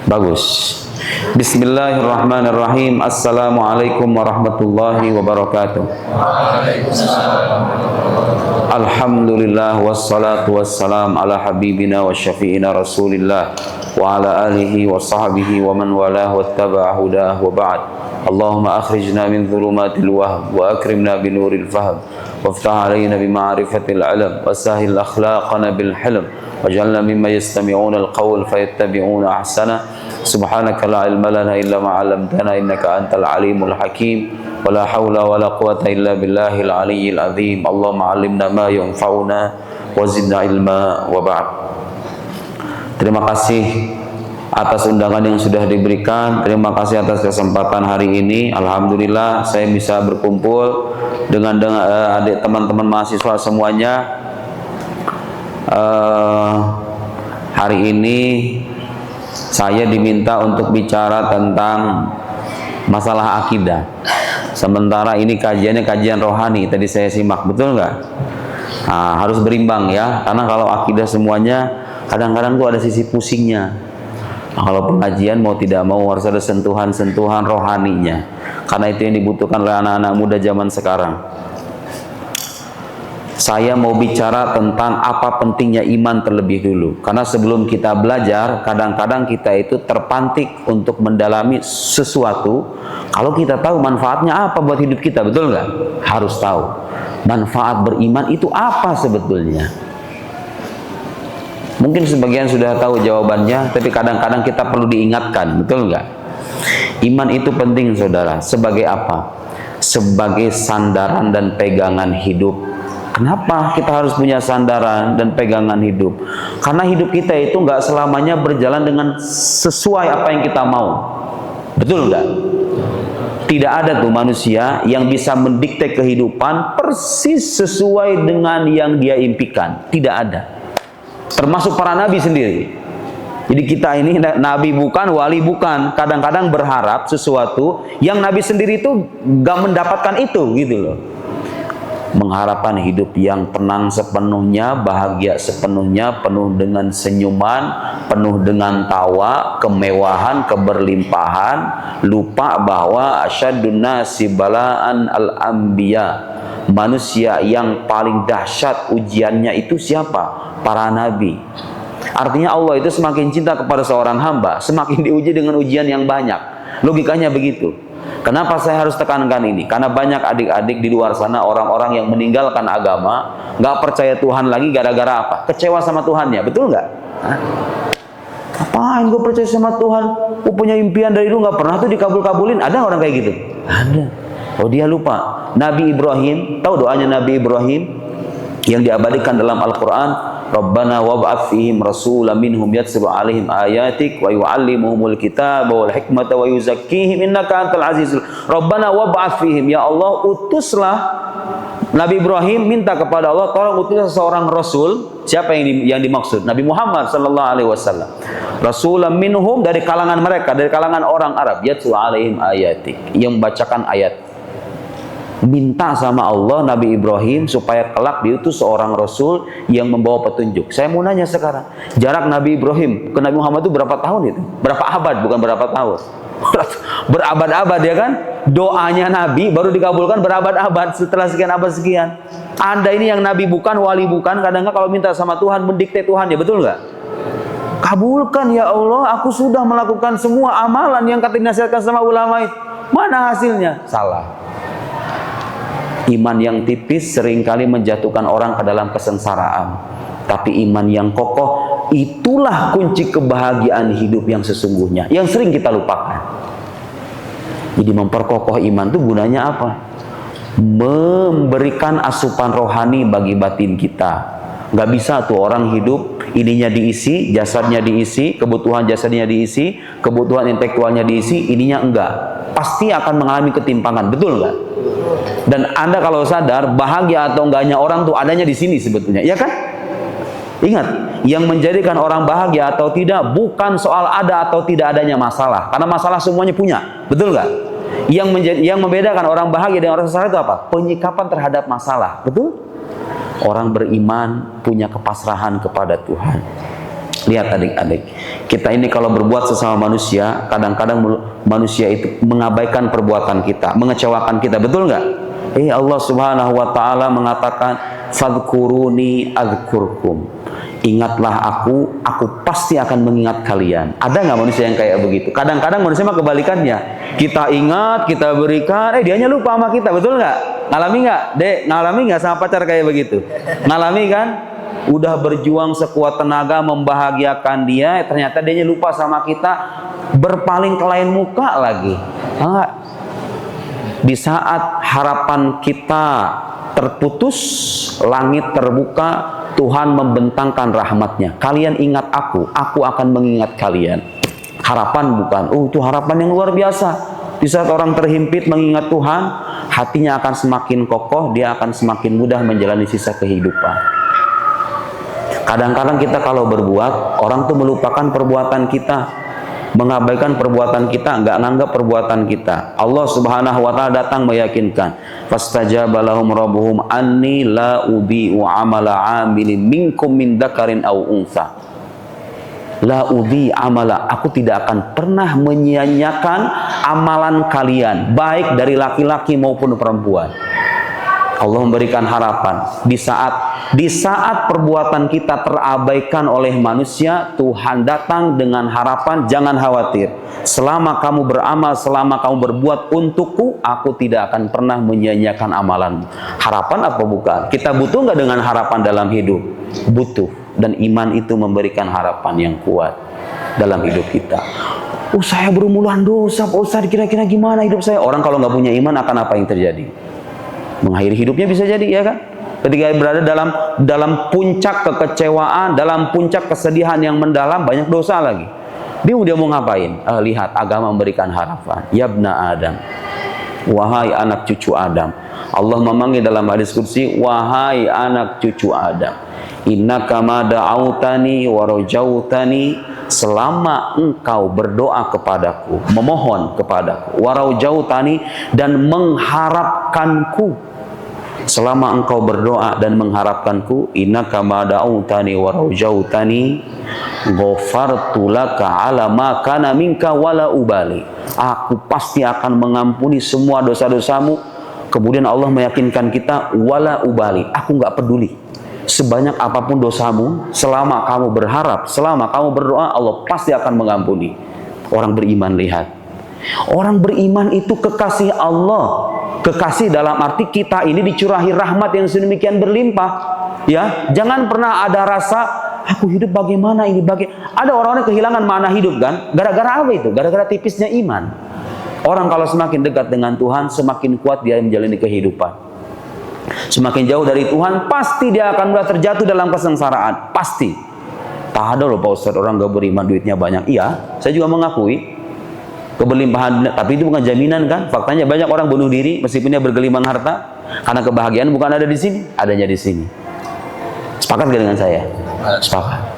Bagus. Bismillahirrahmanirrahim. Assalamualaikum warahmatullahi wabarakatuh. Alhamdulillah wassalatu wassalam ala habibina wa syafi'ina rasulillah wa ala alihi wa sahbihi wa man walah wa taba'a hudah wa ba'd. Allahumma akhrijna min dhulumatil wahb wa akrimna binuril fahm waftah alaina bima'rifatil alam wa sahil akhlaqana bil hilm waj'alna mimma yastami'una al-qawl fayattabi'una ahsana. Subhanaka la ilma lana illa ma 'allamtana innaka antal alimul hakim. Wala haula wala quwata illa billahil aliyyil azim. Allahumma 'allimna ma yanfa'una wa zidna ilma wa ba'd. Terima kasih atas undangan yang sudah diberikan. Terima kasih atas kesempatan hari ini. Alhamdulillah saya bisa berkumpul dengan adik teman-teman mahasiswa semuanya. Hari ini saya diminta untuk bicara tentang masalah akidah. Sementara ini kajiannya kajian rohani. Tadi saya simak, betul nggak? Nah, harus berimbang ya, karena kalau akidah semuanya kadang-kadang tuh ada sisi pusingnya. Nah, kalau pengajian mau tidak mau harus ada sentuhan-sentuhan rohaninya, karena itu yang dibutuhkan oleh anak-anak muda zaman sekarang. Saya mau bicara tentang apa pentingnya iman terlebih dulu. Karena sebelum kita belajar, kadang-kadang kita itu terpantik untuk mendalami sesuatu. Kalau kita tahu manfaatnya apa buat hidup kita, betul nggak? Harus tahu. Manfaat beriman itu apa sebetulnya? Mungkin sebagian sudah tahu jawabannya, tapi kadang-kadang kita perlu diingatkan, betul nggak? Iman itu penting, saudara. Sebagai apa? Sebagai sandaran dan pegangan hidup. Kenapa kita harus punya sandaran dan pegangan hidup? Karena hidup kita itu nggak selamanya berjalan dengan sesuai apa yang kita mau. Betul nggak? Tidak ada tuh manusia yang bisa mendikte kehidupan persis sesuai dengan yang dia impikan. Tidak ada. Termasuk para nabi sendiri. Jadi kita ini nabi bukan, wali bukan. Kadang-kadang berharap sesuatu yang nabi sendiri itu nggak mendapatkan itu, gitu loh. Mengharapkan hidup yang tenang sepenuhnya, bahagia sepenuhnya, penuh dengan senyuman, penuh dengan tawa, kemewahan, keberlimpahan, lupa bahwa asyadun nasi balaan al-anbiya. Manusia yang paling dahsyat ujiannya itu siapa? Para nabi. Artinya Allah itu semakin cinta kepada seorang hamba, semakin diuji dengan ujian yang banyak. Logikanya begitu. Kenapa saya harus tekankan ini? Karena banyak adik-adik di luar sana, orang-orang yang meninggalkan agama, nggak percaya Tuhan lagi gara-gara apa? Kecewa sama Tuhannya, betul nggak? Apain gue percaya sama Tuhan? Gue punya impian dari dulu nggak pernah tuh dikabul-kabulin. Ada orang kayak gitu? Ada. Oh, dia lupa. Nabi Ibrahim, tahu doanya Nabi Ibrahim yang diabadikan dalam Al-Quran? Rabbana wab'ats fihim rasulan minhum yatslu 'alaihim ayatik wa yu'allimuhumul kitaba wal hikmata wa yuzakkihim innaka antal azizul. Rabbana wab'ats fihim, ya Allah utuslah. Nabi Ibrahim minta kepada Allah, tolong utuslah seorang rasul. Siapa yang dimaksud? Nabi Muhammad sallallahu alaihi wasallam. Rasulan minhum, dari kalangan mereka, dari kalangan orang Arab, yatslu 'alaihim ayatik, yang membacakan ayat. Minta sama Allah Nabi Ibrahim supaya kelak diutus seorang Rasul yang membawa petunjuk. Saya mau nanya sekarang, jarak Nabi Ibrahim ke Nabi Muhammad itu berapa tahun itu? Berapa abad, bukan berapa tahun. Berabad-abad ya kan? Doanya Nabi baru dikabulkan berabad-abad setelah sekian abad sekian. Anda ini yang Nabi bukan, wali bukan, kadang-kadang kalau minta sama Tuhan, mendikte Tuhan, ya betul nggak? Kabulkan ya Allah, aku sudah melakukan semua amalan yang kata dinasihatkan sama ulama itu. Mana hasilnya? Salah. Iman yang tipis seringkali menjatuhkan orang ke dalam kesengsaraan. Tapi iman yang kokoh, itulah kunci kebahagiaan hidup yang sesungguhnya, yang sering kita lupakan. Jadi memperkokoh iman itu gunanya apa? Memberikan asupan rohani bagi batin kita. Gak bisa tuh orang hidup, ininya diisi, jasadnya diisi, kebutuhan jasadnya diisi, kebutuhan intelektualnya diisi, ininya enggak. Pasti akan mengalami ketimpangan, betul nggak? Dan Anda kalau sadar, bahagia atau enggaknya orang tuh adanya di sini sebetulnya, ya kan? Ingat, yang menjadikan orang bahagia atau tidak bukan soal ada atau tidak adanya masalah, karena masalah semuanya punya, betul nggak? Yang membedakan orang bahagia dengan orang sengsara itu apa? Penyikapan terhadap masalah, betul? Orang beriman punya kepasrahan kepada Tuhan. Lihat adik-adik, kita ini kalau berbuat sesama manusia, kadang-kadang manusia itu mengabaikan perbuatan kita, mengecewakan kita, betul nggak? Allah Subhanahu wa Ta'ala mengatakan, fadhkuruni adzkurkum. Ingatlah aku pasti akan mengingat kalian. Ada nggak manusia yang kayak begitu? Kadang-kadang manusia mah kebalikannya. Kita ingat, kita berikan, dianya lupa sama kita, betul nggak? Ngalami nggak, Dek? Ngalami nggak sama pacar kayak begitu? Ngalami kan? Udah berjuang sekuat tenaga membahagiakan dia, ternyata dianya lupa sama kita, berpaling ke lain muka lagi. Enggak. Di saat harapan kita terputus, langit terbuka, Tuhan membentangkan rahmatnya. Kalian ingat aku akan mengingat kalian. Harapan bukan, itu harapan yang luar biasa. Di saat orang terhimpit mengingat Tuhan, hatinya akan semakin kokoh, dia akan semakin mudah menjalani sisa kehidupan. Kadang-kadang kita kalau berbuat, orang tuh melupakan perbuatan kita, mengabaikan perbuatan kita, nggak nganggap perbuatan kita. Allah Subhanahu wa Ta'ala datang meyakinkan, fastajaba lahum rabbuhum anni la udhi'u amala 'amilin minkum min dzakarin aw untha. La udhi amala, aku tidak akan pernah menyia-nyiakan amalan kalian, baik dari laki-laki maupun perempuan. Allah memberikan harapan di saat perbuatan kita terabaikan oleh manusia, Tuhan datang dengan harapan, jangan khawatir. Selama kamu beramal, selama kamu berbuat untukku, aku tidak akan pernah menyia-nyiakan amalanmu. Harapan apa bukan? Kita butuh nggak dengan harapan dalam hidup? Butuh. Dan iman itu memberikan harapan yang kuat dalam hidup kita. Saya berumulan dosa, Pak Ustaz, kira-kira gimana hidup saya? Orang kalau nggak punya iman akan apa yang terjadi? Mengakhiri hidupnya bisa jadi, ya kan? Ketika berada dalam puncak kekecewaan, dalam puncak kesedihan yang mendalam, banyak dosa lagi. Dia mau ngapain? Lihat, agama memberikan harapan. Yabna Adam, wahai anak cucu Adam. Allah memanggil dalam hadis qudsi, wahai anak cucu Adam, innaka ma da'autani wa rajautani, selama engkau berdoa kepadaku, memohon kepadaku, wa rajautani, dan mengharapkanku. Selama engkau berdoa dan mengharapkanku, innaka ma da'autani wa rajautani, ghafartu laka ala ma kana minka wala ubali. Aku pasti akan mengampuni semua dosa-dosamu. Kemudian Allah meyakinkan kita, wala ubali, aku nggak peduli sebanyak apapun dosamu, selama kamu berharap, selama kamu berdoa, Allah pasti akan mengampuni. Orang beriman, lihat, orang beriman itu kekasih Allah. Kekasih dalam arti kita ini dicurahi rahmat yang sedemikian berlimpah. Ya, jangan pernah ada rasa aku hidup bagaimana ini Ada orang-orang yang kehilangan makna hidup kan? Gara-gara apa itu? Gara-gara tipisnya iman. Orang kalau semakin dekat dengan Tuhan, semakin kuat dia menjalani kehidupan. Semakin jauh dari Tuhan, pasti dia akan mulai terjatuh dalam kesengsaraan. Pasti. Tak ada loh Pak Ustaz, orang gak beriman duitnya banyak. Iya, saya juga mengakui keberlimpahan, tapi itu bukan jaminan kan? Faktanya banyak orang bunuh diri meskipun dia bergelimang harta, karena kebahagiaan bukan ada di sini, adanya di sini. Sepakat gak dengan saya? Sepakat.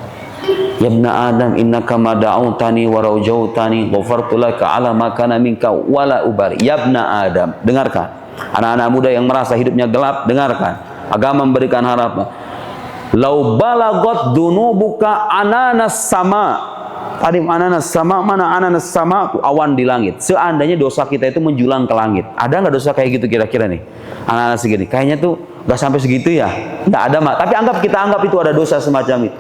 Ya ibna Adam, innaka ma da'autani wa rajautani, ghafartu laka ala ma kana minka wala ubari. Ya ibna Adam, dengarkan. Anak-anak muda yang merasa hidupnya gelap, dengarkan. Agama memberikan harapan. Lau balagot dunubuka ananas sama. Tadi ananas sama, mana ananas sama? Awan di langit. Seandainya dosa kita itu menjulang ke langit. Ada nggak dosa kayak gitu kira-kira nih? Ananas segini. Kayaknya tuh nggak sampai segitu ya. Nggak ada mak. Tapi kita anggap itu ada dosa semacam itu.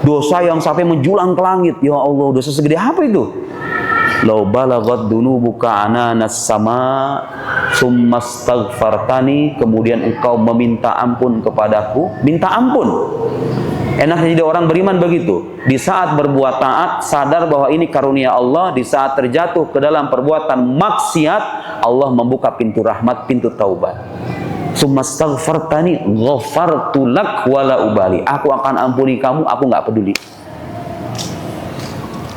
Dosa yang sampai menjulang ke langit. Ya Allah, dosa segede apa itu? Lau balagot dunubuka ananas sama, summa astaghfartani, kemudian engkau meminta ampun kepadaku. Minta ampun. Enaknya jadi orang beriman begitu. Di saat berbuat taat, sadar bahwa ini karunia Allah. Di saat terjatuh ke dalam perbuatan maksiat, Allah membuka pintu rahmat, pintu taubat. Summastaghfartani ghafartu lak wala ubali. Aku akan ampuni kamu, aku nggak peduli.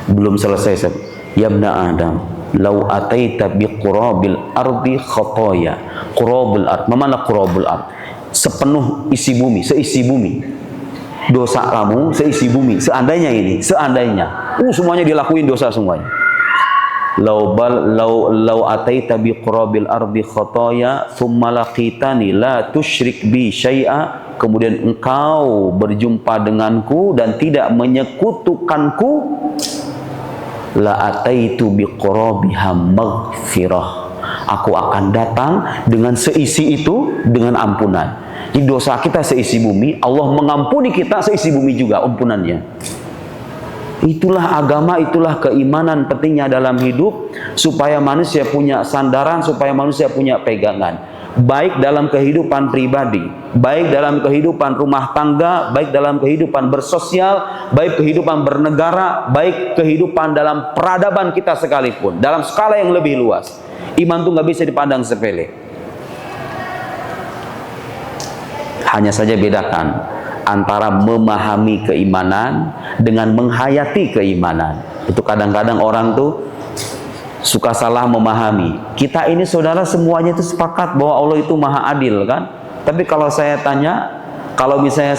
Belum selesai. Ya ibna Adam, lau ataita biqurabil ardi khotoya. Qurabul ard, mana qurabul ard? Sepenuh isi bumi, seisi bumi. Dosa kamu seisi bumi. Seandainya ini, seandainya semuanya dilakuin dosa semuanya. lau ataita bi qurabil ardi khataya thumma laqitani la tusyrik bi syai'a, kemudian engkau berjumpa denganku dan tidak menyekutukanku, la ataitu bi qurabiha maghfirah, aku akan datang dengan seisi itu, dengan ampunan. Jadi dosa kita seisi bumi, Allah mengampuni kita seisi bumi juga ampunannya. Itulah agama, itulah keimanan pentingnya dalam hidup, supaya manusia punya sandaran, supaya manusia punya pegangan. Baik dalam kehidupan pribadi, baik dalam kehidupan rumah tangga, baik dalam kehidupan bersosial, baik kehidupan bernegara, baik kehidupan dalam peradaban kita sekalipun, dalam skala yang lebih luas. Iman itu nggak bisa dipandang sepele. Hanya saja bedakan antara memahami keimanan dengan menghayati keimanan. Itu kadang-kadang orang tuh suka salah memahami. Kita ini saudara semuanya itu sepakat bahwa Allah itu maha adil kan? Tapi kalau saya tanya, kalau misalnya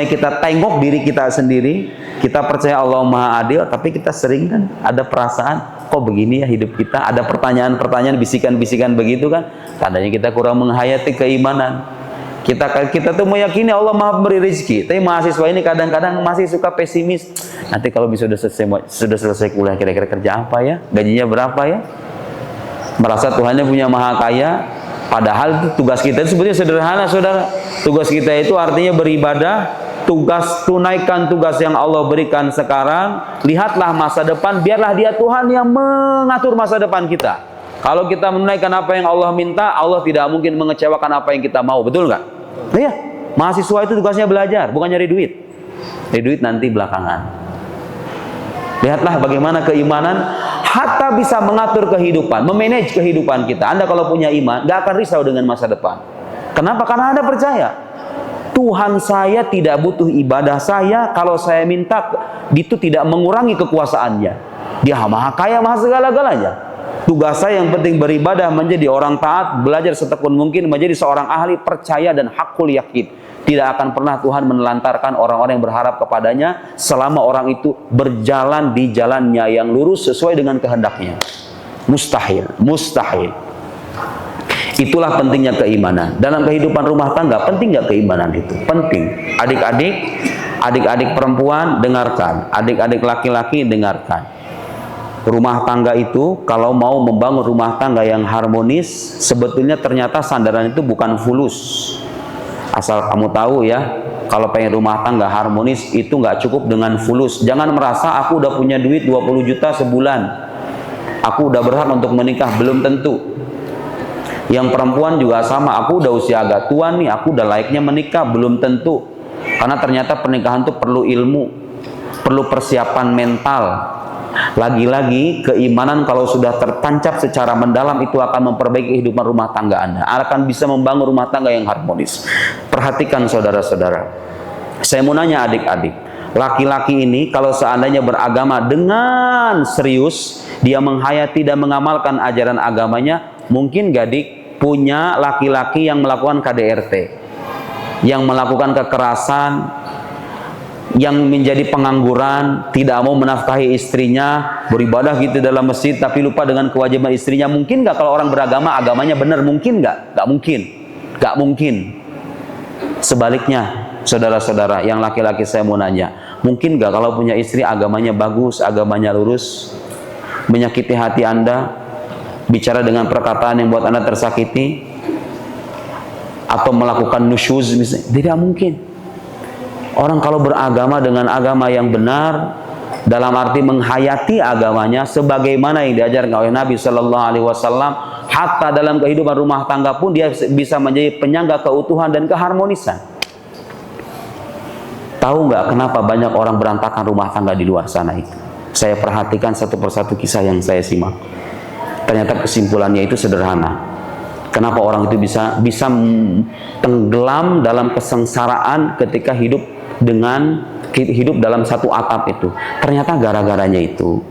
kita tengok diri kita sendiri, kita percaya Allah maha adil, tapi kita sering kan ada perasaan, kok begini ya hidup kita? Ada pertanyaan-pertanyaan, bisikan-bisikan begitu kan? Tandanya kita kurang menghayati keimanan. Kita tuh meyakini Allah maha memberi rezeki, tapi mahasiswa ini kadang-kadang masih suka pesimis. Nanti kalau sudah selesai kuliah, kira-kira kerja apa ya? Gajinya berapa ya? Merasa Tuhannya punya maha kaya, padahal tugas kita itu sebetulnya sederhana, saudara. Tugas kita itu artinya beribadah, tunaikan tugas yang Allah berikan sekarang. Lihatlah masa depan, biarlah Dia Tuhan yang mengatur masa depan kita. Kalau kita menunaikan apa yang Allah minta, Allah tidak mungkin mengecewakan apa yang kita mau, betul nggak? Iya, mahasiswa itu tugasnya belajar, bukan nyari duit. Nyari duit nanti belakangan. Lihatlah bagaimana keimanan hatta bisa mengatur kehidupan, memanage kehidupan kita. Anda kalau punya iman, nggak akan risau dengan masa depan. Kenapa? Karena Anda percaya Tuhan saya tidak butuh ibadah saya, kalau saya minta itu tidak mengurangi kekuasaannya. Dia maha kaya, maha segala-galanya. Tugas saya yang penting beribadah, menjadi orang taat, belajar setekun mungkin, menjadi seorang ahli, percaya dan hakul yakin. Tidak akan pernah Tuhan menelantarkan orang-orang yang berharap kepadanya selama orang itu berjalan di jalannya yang lurus sesuai dengan kehendaknya. Mustahil, mustahil. Itulah pentingnya keimanan. Dalam kehidupan rumah tangga, penting nggak keimanan itu? Penting. Adik-adik perempuan dengarkan, adik-adik laki-laki dengarkan. Rumah tangga itu, kalau mau membangun rumah tangga yang harmonis, sebetulnya ternyata sandaran itu bukan fulus. Asal kamu tahu ya, kalau pengen rumah tangga harmonis itu nggak cukup dengan fulus. Jangan merasa aku udah punya duit 20 juta sebulan, aku udah berhak untuk menikah, belum tentu. Yang perempuan juga sama, aku udah usia agak tua nih, aku udah layaknya menikah, belum tentu. Karena ternyata pernikahan itu perlu ilmu, perlu persiapan mental. Lagi-lagi keimanan kalau sudah tertancap secara mendalam itu akan memperbaiki kehidupan rumah tangga Anda, akan bisa membangun rumah tangga yang harmonis. Perhatikan saudara-saudara, saya mau nanya adik-adik, laki-laki ini kalau seandainya beragama dengan serius, dia menghayati dan mengamalkan ajaran agamanya, mungkin gak dik punya laki-laki yang melakukan KDRT, yang melakukan kekerasan, yang menjadi pengangguran, tidak mau menafkahi istrinya, beribadah gitu dalam masjid tapi lupa dengan kewajiban istrinya? Mungkin nggak kalau orang beragama, agamanya benar? Mungkin nggak? Nggak mungkin, nggak mungkin. Sebaliknya, saudara-saudara yang laki-laki, saya mau nanya, mungkin nggak kalau punya istri agamanya bagus, agamanya lurus, menyakiti hati Anda, bicara dengan perkataan yang buat Anda tersakiti, atau melakukan nusyuz misalnya? Tidak mungkin. Orang kalau beragama dengan agama yang benar, dalam arti menghayati agamanya sebagaimana yang diajarkan oleh Nabi Shallallahu Alaihi Wasallam, hatta dalam kehidupan rumah tangga pun dia bisa menjadi penyangga keutuhan dan keharmonisan. Tahu nggak kenapa banyak orang berantakan rumah tangga di luar sana itu? Saya perhatikan satu persatu kisah yang saya simak. Ternyata kesimpulannya itu sederhana. Kenapa orang itu bisa tenggelam dalam kesengsaraan ketika hidup dalam satu atap itu? Ternyata gara-garanya itu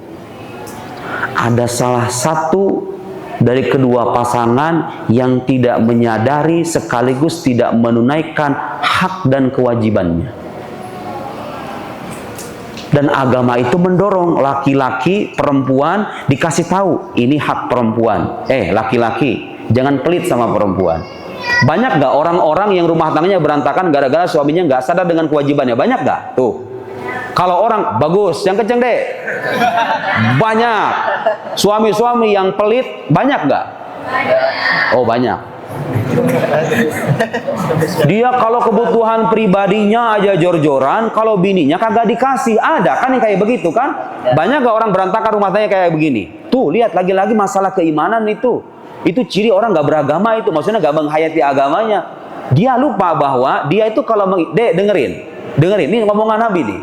ada salah satu dari kedua pasangan yang tidak menyadari sekaligus tidak menunaikan hak dan kewajibannya. Dan agama itu mendorong laki-laki, perempuan dikasih tahu ini hak perempuan. Laki-laki jangan pelit sama perempuan. Banyak gak orang-orang yang rumah tangganya berantakan gara-gara suaminya gak sadar dengan kewajibannya? Banyak gak? Tuh. Kalau orang bagus, yang kenceng deh. Banyak. Suami-suami yang pelit banyak gak? Oh banyak. Dia kalau kebutuhan pribadinya aja jor-joran, kalau bininya kagak dikasih. Ada kan yang kayak begitu kan? Banyak gak orang berantakan rumah tangganya kayak begini? Tuh lihat lagi-lagi masalah keimanan itu. Itu ciri orang gak beragama itu. Maksudnya gak menghayati agamanya. Dia lupa bahwa dia itu kalau dengerin ini ngomongan Nabi nih.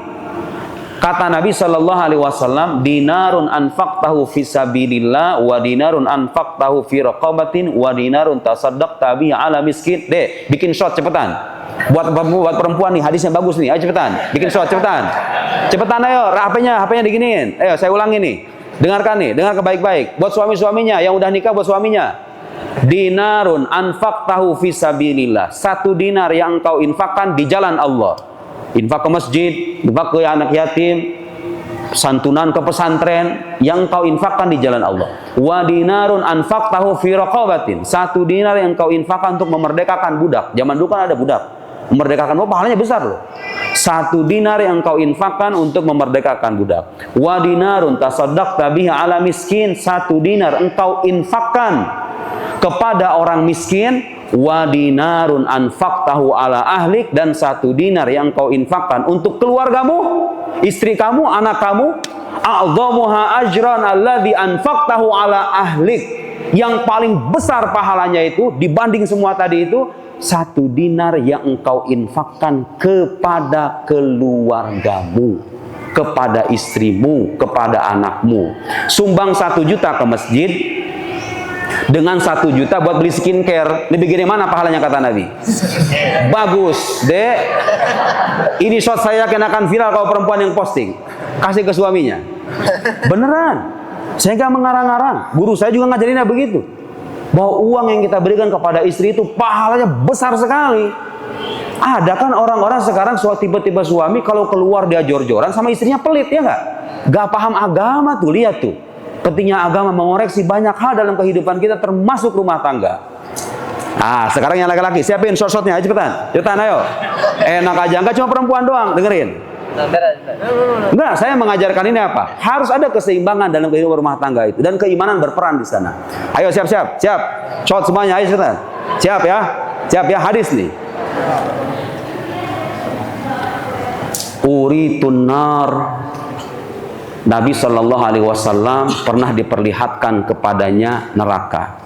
Kata Nabi Shallallahu Alaihi Wasallam, dinarun anfaqtahu fi sabilillah, wa dinarun anfaqtahu fi raqabatin, wa dinarun tasaddaqta bihi ala miskin. Bikin shot cepetan. Buat perempuan nih, hadisnya bagus nih. Ayo cepetan, bikin shot cepetan. Cepetan ayo, HP-nya diginiin. Ayo saya ulangi nih. Dengarkan nih, dengar baik-baik. Buat suami-suaminya yang udah nikah, buat suaminya. Dinarun anfaqtahu fi sabilillah. 1 dinar yang engkau infakkan di jalan Allah. Infak ke masjid, infak ke anak yatim, santunan ke pesantren, yang kau infakkan di jalan Allah. Wa dinarun anfaqtahu fi raqabatin. 1 dinar yang kau infakkan untuk memerdekakan budak. Zaman dulu kan ada budak. Memerdekakan budak pahalanya besar loh. 1 dinar yang kau infakkan untuk memerdekakan budak. Wa dinarun tasaddaqta bihi ala miskin. 1 dinar engkau infakkan kepada orang miskin. Wa dinarun anfaqtahu ala ahlik. Dan 1 dinar yang kau infakkan untuk keluargamu, istri kamu, anak kamu. A'dhamuha ajran alladhi anfaqtahu ala ahlik. Yang paling besar pahalanya itu dibanding semua tadi itu, 1 dinar yang engkau infakkan kepada keluargamu, kepada istrimu, kepada anakmu. Sumbang 1 juta ke masjid dengan 1 juta buat beli skincare, lebih gede mana pahalanya kata Nabi? Bagus, Dek. Ini shot saya akan viral kalau perempuan yang posting. Kasih ke suaminya. Beneran. Saya nggak mengarang-arang. Guru saya juga ngajarinnya begitu. Bahwa uang yang kita berikan kepada istri itu pahalanya besar sekali. Ada kan orang-orang sekarang tiba-tiba suami kalau keluar dia jor-joran sama istrinya pelit, ya nggak? Nggak paham agama tuh, lihat tuh. Pentingnya agama mengoreksi banyak hal dalam kehidupan kita, termasuk rumah tangga. Sekarang yang laki-laki, siapin shot-shotnya, ayo cepetan ayo. Enak aja, nggak cuma perempuan doang, dengerin. Enggak, saya mengajarkan ini apa? Harus ada keseimbangan dalam kehidupan rumah tangga itu, dan keimanan berperan di sana. Ayo siap. Shot semuanya, ayo cepetan. Siap ya, hadis nih. Uritun nar. Nabi Shallallahu Alaihi Wasallam pernah diperlihatkan kepadanya neraka.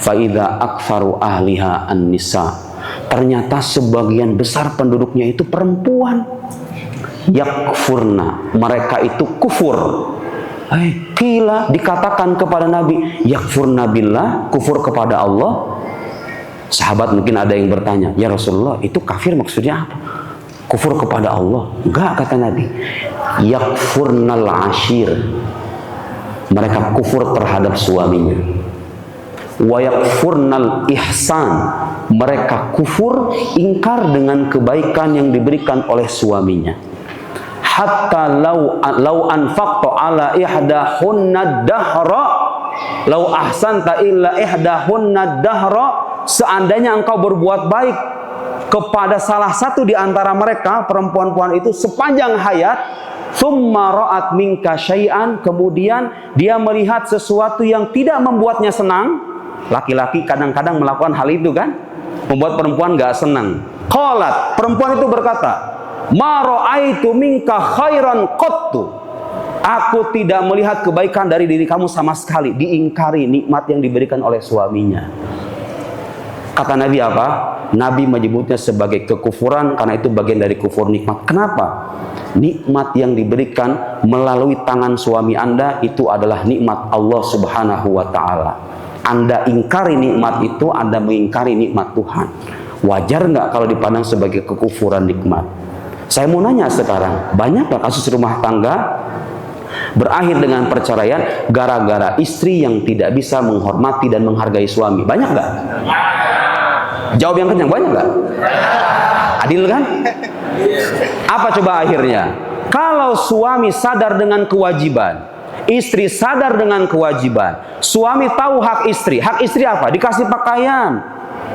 Faida akfaru ahliha an-nisa. Ternyata sebagian besar penduduknya itu perempuan. Yakfurna, mereka itu kufur. Kila dikatakan kepada Nabi, yakfurna billah, kufur kepada Allah. Sahabat mungkin ada yang bertanya, ya Rasulullah, itu kafir maksudnya apa? Kufur kepada Allah. Enggak, kata Nabi. Yakfurnal ashir. Mereka kufur terhadap suaminya. Wa yakfurnal ihsan. Mereka kufur, ingkar dengan kebaikan yang diberikan oleh suaminya. Hatta lau anfaqta ala ihdahunna dahra, lau ahsanta illa ihdahunna dahra. Seandainya engkau berbuat baik kepada salah satu di antara mereka, perempuan-perempuan itu sepanjang hayat, thumma ra'at minka syai'an, kemudian dia melihat sesuatu yang tidak membuatnya senang. Laki-laki kadang-kadang melakukan hal itu kan, membuat perempuan gak senang. Qalat, perempuan itu berkata, ma ra'aitu minka khairan qattu. Aku tidak melihat kebaikan dari diri kamu sama sekali. Diingkari nikmat yang diberikan oleh suaminya. Kata Nabi apa? Nabi menyebutnya sebagai kekufuran karena itu bagian dari kufur nikmat. Kenapa? Nikmat yang diberikan melalui tangan suami Anda itu adalah nikmat Allah Subhanahu wa Ta'ala. Anda ingkari nikmat itu, Anda mengingkari nikmat Tuhan. Wajar nggak kalau dipandang sebagai kekufuran nikmat? Saya mau nanya sekarang, banyak nggak kasus rumah tangga berakhir dengan perceraian gara-gara istri yang tidak bisa menghormati dan menghargai suami? Banyak nggak? Jawab yang kencang, banyak nggak? Adil kan? Apa coba akhirnya? kalau suami sadar dengan kewajiban, istri sadar dengan kewajiban, suami tahu hak istri apa? Dikasih pakaian,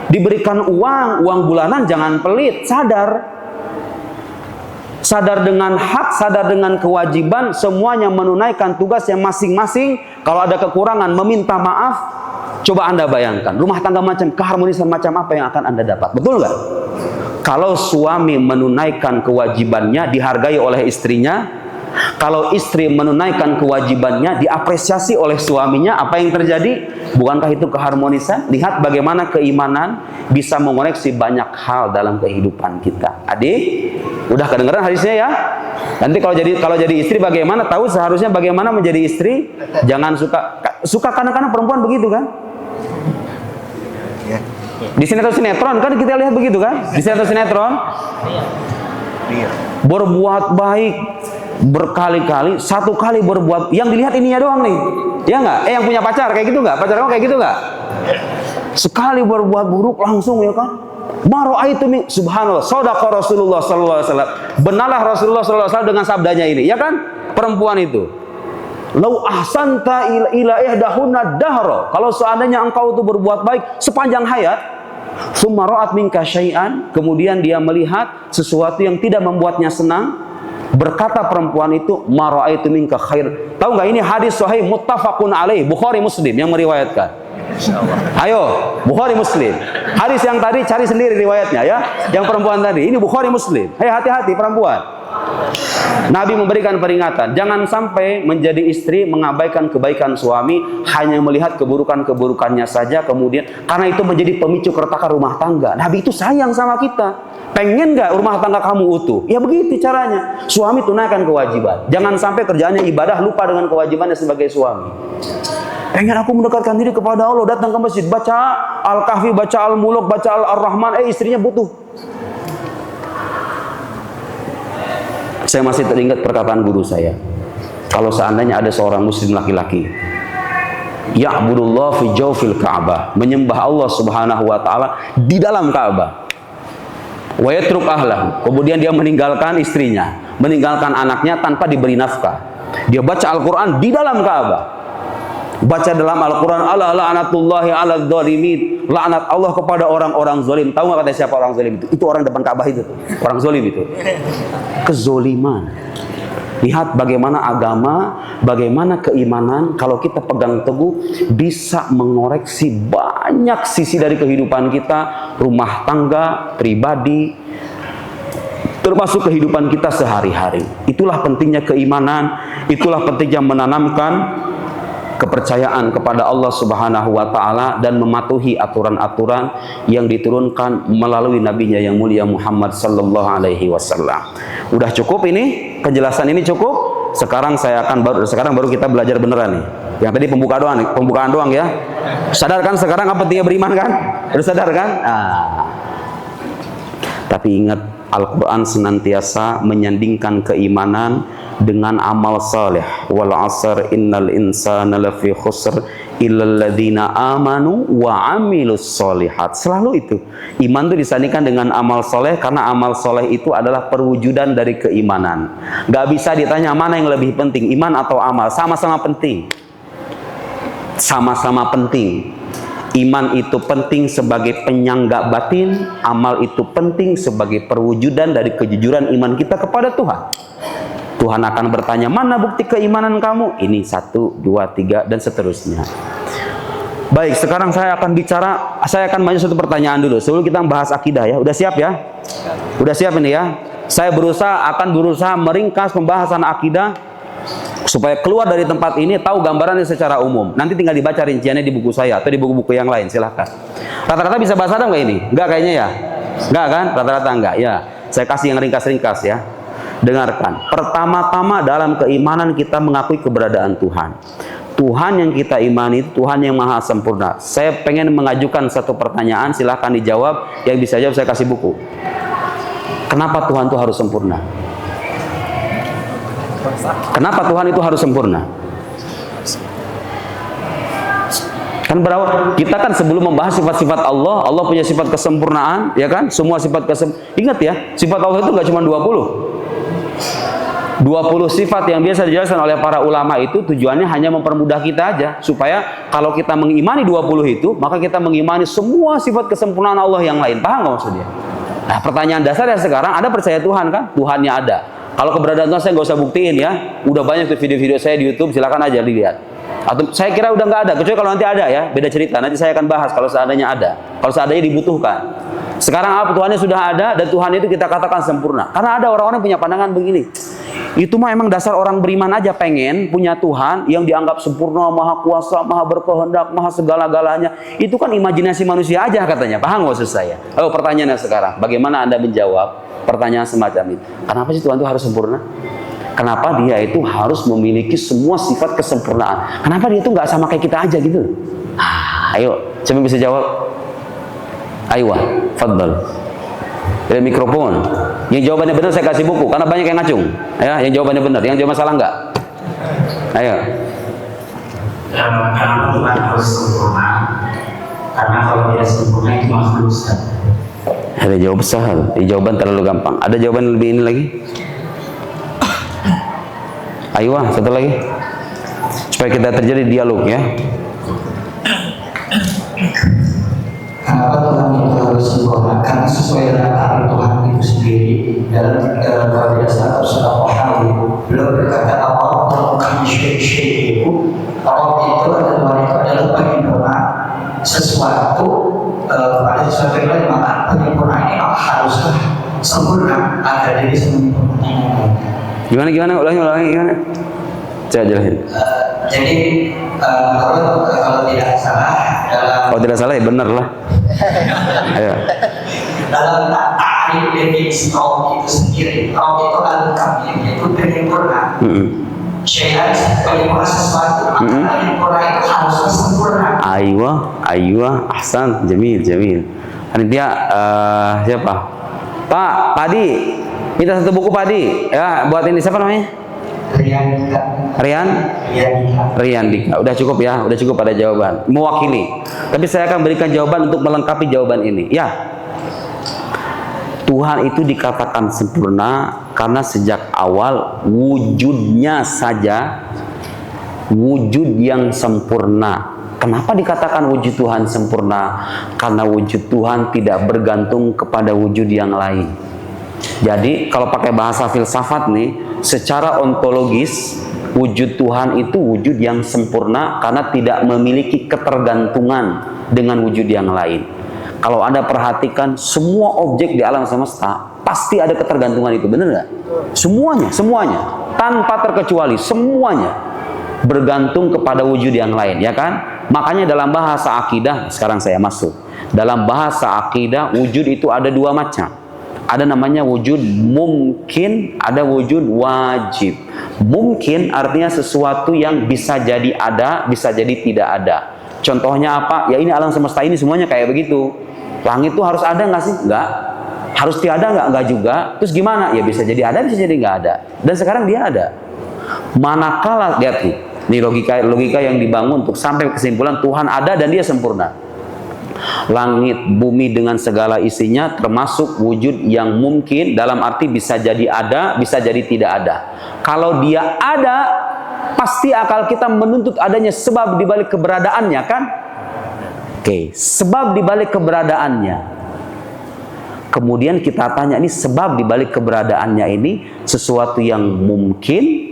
diberikan uang bulanan, jangan pelit, sadar dengan hak, sadar dengan kewajiban, semuanya menunaikan tugasnya masing-masing. Kalau ada kekurangan, meminta maaf. Coba Anda bayangkan, rumah tangga macam, keharmonisan macam apa yang akan Anda dapat, betul nggak? Kalau suami menunaikan kewajibannya, dihargai oleh istrinya. Kalau istri menunaikan kewajibannya, diapresiasi oleh suaminya, apa yang terjadi? Bukankah itu keharmonisan? Lihat bagaimana keimanan bisa mengoreksi banyak hal dalam kehidupan kita. Adik, udah kedengeran hadisnya ya? Nanti kalau jadi istri bagaimana? Tahu seharusnya bagaimana menjadi istri? Jangan suka kadang-kadang perempuan begitu kan? Di sinetron kan kita lihat begitu kan? Di sinetron berbuat baik berkali-kali, satu kali berbuat, yang dilihat ininya doang nih, ya nggak? Yang punya pacar kayak gitu nggak? Pacar kamu kayak gitu nggak? Sekali berbuat buruk langsung ya kan? Maro'aitu min, subhanallah, shadaqa Rasulullah sallallahu alaihi wasallam. Benarlah Rasulullah sallallahu alaihi wasallam dengan sabdanya ini, ya kan? Perempuan itu, lau ahsanta ila ihdahunna dahra, kalau seandainya engkau itu berbuat baik sepanjang hayat, summa ra'at minka syai'an, kemudian dia melihat sesuatu yang tidak membuatnya senang, berkata perempuan itu, ma ra'aitu minka khair. Tahu nggak, ini hadis sahih muttafaqun alaih, Bukhari Muslim yang meriwayatkan. Ayo, Bukhari Muslim. Hadis yang tadi cari sendiri riwayatnya ya. Yang perempuan tadi, ini Bukhari Muslim. Hei, hati-hati perempuan. Nabi memberikan peringatan, jangan sampai menjadi istri mengabaikan kebaikan suami, hanya melihat keburukan-keburukannya saja, kemudian karena itu menjadi pemicu keretakan rumah tangga. Nabi itu sayang sama kita. Pengen nggak rumah tangga kamu utuh? Ya begitu caranya. Suami tunaikan kewajiban. Jangan sampai kerjaannya ibadah, lupa dengan kewajibannya sebagai suami. Pengen aku mendekatkan diri kepada Allah, datang ke masjid, baca Al-Kahfi, baca Al-Muluk, baca Al-Rahman, istrinya butuh. Saya masih teringat perkataan guru saya. Kalau seandainya ada seorang muslim laki-laki, ya'budullah fi jawfil Ka'bah, menyembah Allah Subhanahu wa taala di dalam Ka'bah. Wa yatruk ahlahu, kemudian dia meninggalkan istrinya, meninggalkan anaknya tanpa diberi nafkah. Dia baca Al-Qur'an di dalam Ka'bah. Baca dalam Al-Quran, ala la'natullahi ala dzalimin, laknat Allah kepada orang-orang zalim. Tahu nggak kata siapa orang zalim itu? Itu orang depan Ka'bah itu, orang zalim itu. Kezoliman. Lihat bagaimana agama, bagaimana keimanan, kalau kita pegang teguh, bisa mengoreksi banyak sisi dari kehidupan kita, rumah tangga, pribadi, termasuk kehidupan kita sehari-hari. Itulah pentingnya keimanan, itulah pentingnya menanamkan kepercayaan kepada Allah Subhanahu wa taala dan mematuhi aturan-aturan yang diturunkan melalui nabinya yang mulia Muhammad sallallahu alaihi wasallam. Udah cukup ini? Penjelasan ini cukup? Sekarang baru kita belajar beneran nih. Yang tadi pembukaan doang ya. Sadar kan sekarang apa pentingnya beriman kan? Udah sadar kan? Tapi ingat, Al-Quran senantiasa menyandingkan keimanan dengan amal saleh. Wal 'asr innal insana lafi khusr illal ladzina amanu wa 'amilus sholihat. Selalu itu. Iman itu disandingkan dengan amal soleh, karena amal soleh itu adalah perwujudan dari keimanan. Gak bisa ditanya mana yang lebih penting, iman atau amal. Sama-sama penting. Sama-sama penting. Iman itu penting sebagai penyangga batin, amal itu penting sebagai perwujudan dari kejujuran iman kita kepada Tuhan. Tuhan akan bertanya, mana bukti keimanan kamu? Ini 1, 2, 3 dan seterusnya. Baik, sekarang saya akan maju satu pertanyaan dulu sebelum kita membahas akidah ya. Udah siap ya? Udah siap ini ya? Saya akan berusaha meringkas pembahasan akidah supaya keluar dari tempat ini tahu gambarannya secara umum. Nanti tinggal dibaca rinciannya di buku saya atau di buku-buku yang lain, silahkan. Rata-rata bisa bahasa Arab nggak ini? Nggak kayaknya ya? Nggak kan? Rata-rata nggak ya? Saya kasih yang ringkas-ringkas ya. Dengarkan. Pertama-tama dalam keimanan kita mengakui keberadaan Tuhan. Tuhan yang kita imani itu Tuhan yang maha sempurna. Saya pengen mengajukan satu pertanyaan, silahkan dijawab. Yang bisa jawab saya kasih buku. Kenapa Tuhan itu harus sempurna? Kenapa Tuhan itu harus sempurna? Kan berawal, kita kan sebelum membahas sifat-sifat Allah, Allah punya sifat kesempurnaan, ya kan? Semua sifat kesempurnaan. Ingat ya, sifat Allah itu nggak cuma 20. 20 sifat yang biasa dijelaskan oleh para ulama itu tujuannya hanya mempermudah kita aja, supaya kalau kita mengimani 20 itu, maka kita mengimani semua sifat kesempurnaan Allah yang lain. Paham nggak maksudnya? Nah, pertanyaan dasarnya sekarang, Anda percaya Tuhan kan? Tuhannya ada. Kalau keberadaan Tuhan saya nggak usah buktiin ya. Udah banyak tuh video-video saya di YouTube, silakan aja dilihat. Atau saya kira udah nggak ada, kecuali kalau nanti ada ya, beda cerita. Nanti saya akan bahas kalau seandainya ada, kalau seandainya dibutuhkan. Sekarang apa? Tuhannya sudah ada, dan Tuhan itu kita katakan sempurna. Karena ada orang-orang yang punya pandangan begini, itu mah emang dasar orang beriman aja, pengen punya Tuhan yang dianggap sempurna, maha kuasa, maha berkehendak, maha segala-galanya. Itu kan imajinasi manusia aja katanya. Paham nggak maksud saya? Oh, pertanyaannya sekarang, bagaimana Anda menjawab pertanyaan semacam itu? Kenapa sih Tuhan itu harus sempurna? Kenapa dia itu harus memiliki semua sifat kesempurnaan? Kenapa dia itu nggak sama kayak kita aja gitu? Ayo, siapa bisa jawab? Ayo, fadl. Dari mikrofon. Yang jawabannya benar saya kasih buku, karena banyak yang ngacung. Ya, yang jawabannya benar, yang jawab masalah enggak? Ayo. Kenapa Tuhan harus sempurna? Karena kalau dia sempurna itu makhluk. Ada jawaban sahal, jawaban terlalu gampang. Ada jawaban lebih ini lagi? Ayo, satu lagi. Supaya kita terjadi dialog ya. Kenapa Tuhan itu harus sempurna? Karena sesuai dengan arti Tuhan itu sendiri dalam kalau tidak salah surah Al-Kahfi, beliau berkata Allah melakukan syai-syai itu. Allah itu adalah penyempurna sesuatu pada sesuatu yang lain, maka penyempurna ini haruslah sempurna agar dia bisa menyempurnakan. Gimana? Ulangi gimana? Coba jelasin. Jadi kalau tidak salah dalam kalau tidak salah ya benar lah. Ayo. Dalam takrif definisi kaum itu sendiri, kaum itu al-kamil, itu penyempurna. Syai'an penyempurna sesuatu, maka penyempurna itu harusnya sempurna. Aywa, ahsan, jamil. Panitia siapa? Pak Padi, minta satu buku Padi. Ya, buat ini siapa namanya? Rian Dika. Udah cukup ya, udah cukup pada jawaban. Mewakili. Tapi saya akan berikan jawaban untuk melengkapi jawaban ini. Ya. Tuhan itu dikatakan sempurna karena sejak awal wujudnya saja wujud yang sempurna. Kenapa dikatakan wujud Tuhan sempurna? Karena wujud Tuhan tidak bergantung kepada wujud yang lain. Jadi kalau pakai bahasa filsafat nih, secara ontologis wujud Tuhan itu wujud yang sempurna karena tidak memiliki ketergantungan dengan wujud yang lain. Kalau Anda perhatikan semua objek di alam semesta pasti ada ketergantungan itu, benar nggak? Semuanya tanpa terkecuali, semuanya bergantung kepada wujud yang lain, ya kan? Makanya dalam bahasa akidah, sekarang saya masuk. Dalam bahasa akidah wujud itu ada dua macam. Ada namanya wujud mungkin, ada wujud wajib. Mungkin artinya sesuatu yang bisa jadi ada, bisa jadi tidak ada. Contohnya apa? Ya ini alam semesta ini semuanya kayak begitu. Langit itu harus ada nggak sih? Nggak. Harus tiada nggak? Nggak juga. Terus gimana? Ya bisa jadi ada, bisa jadi nggak ada. Dan sekarang dia ada. Manakala, lihat nih, ini logika yang dibangun untuk sampai kesimpulan Tuhan ada dan dia sempurna. Langit, bumi dengan segala isinya termasuk wujud yang mungkin, dalam arti bisa jadi ada, bisa jadi tidak ada. Kalau dia ada, pasti akal kita menuntut adanya sebab dibalik keberadaannya, kan? Oke, sebab dibalik keberadaannya. Kemudian kita tanya, ini sebab dibalik keberadaannya ini sesuatu yang mungkin,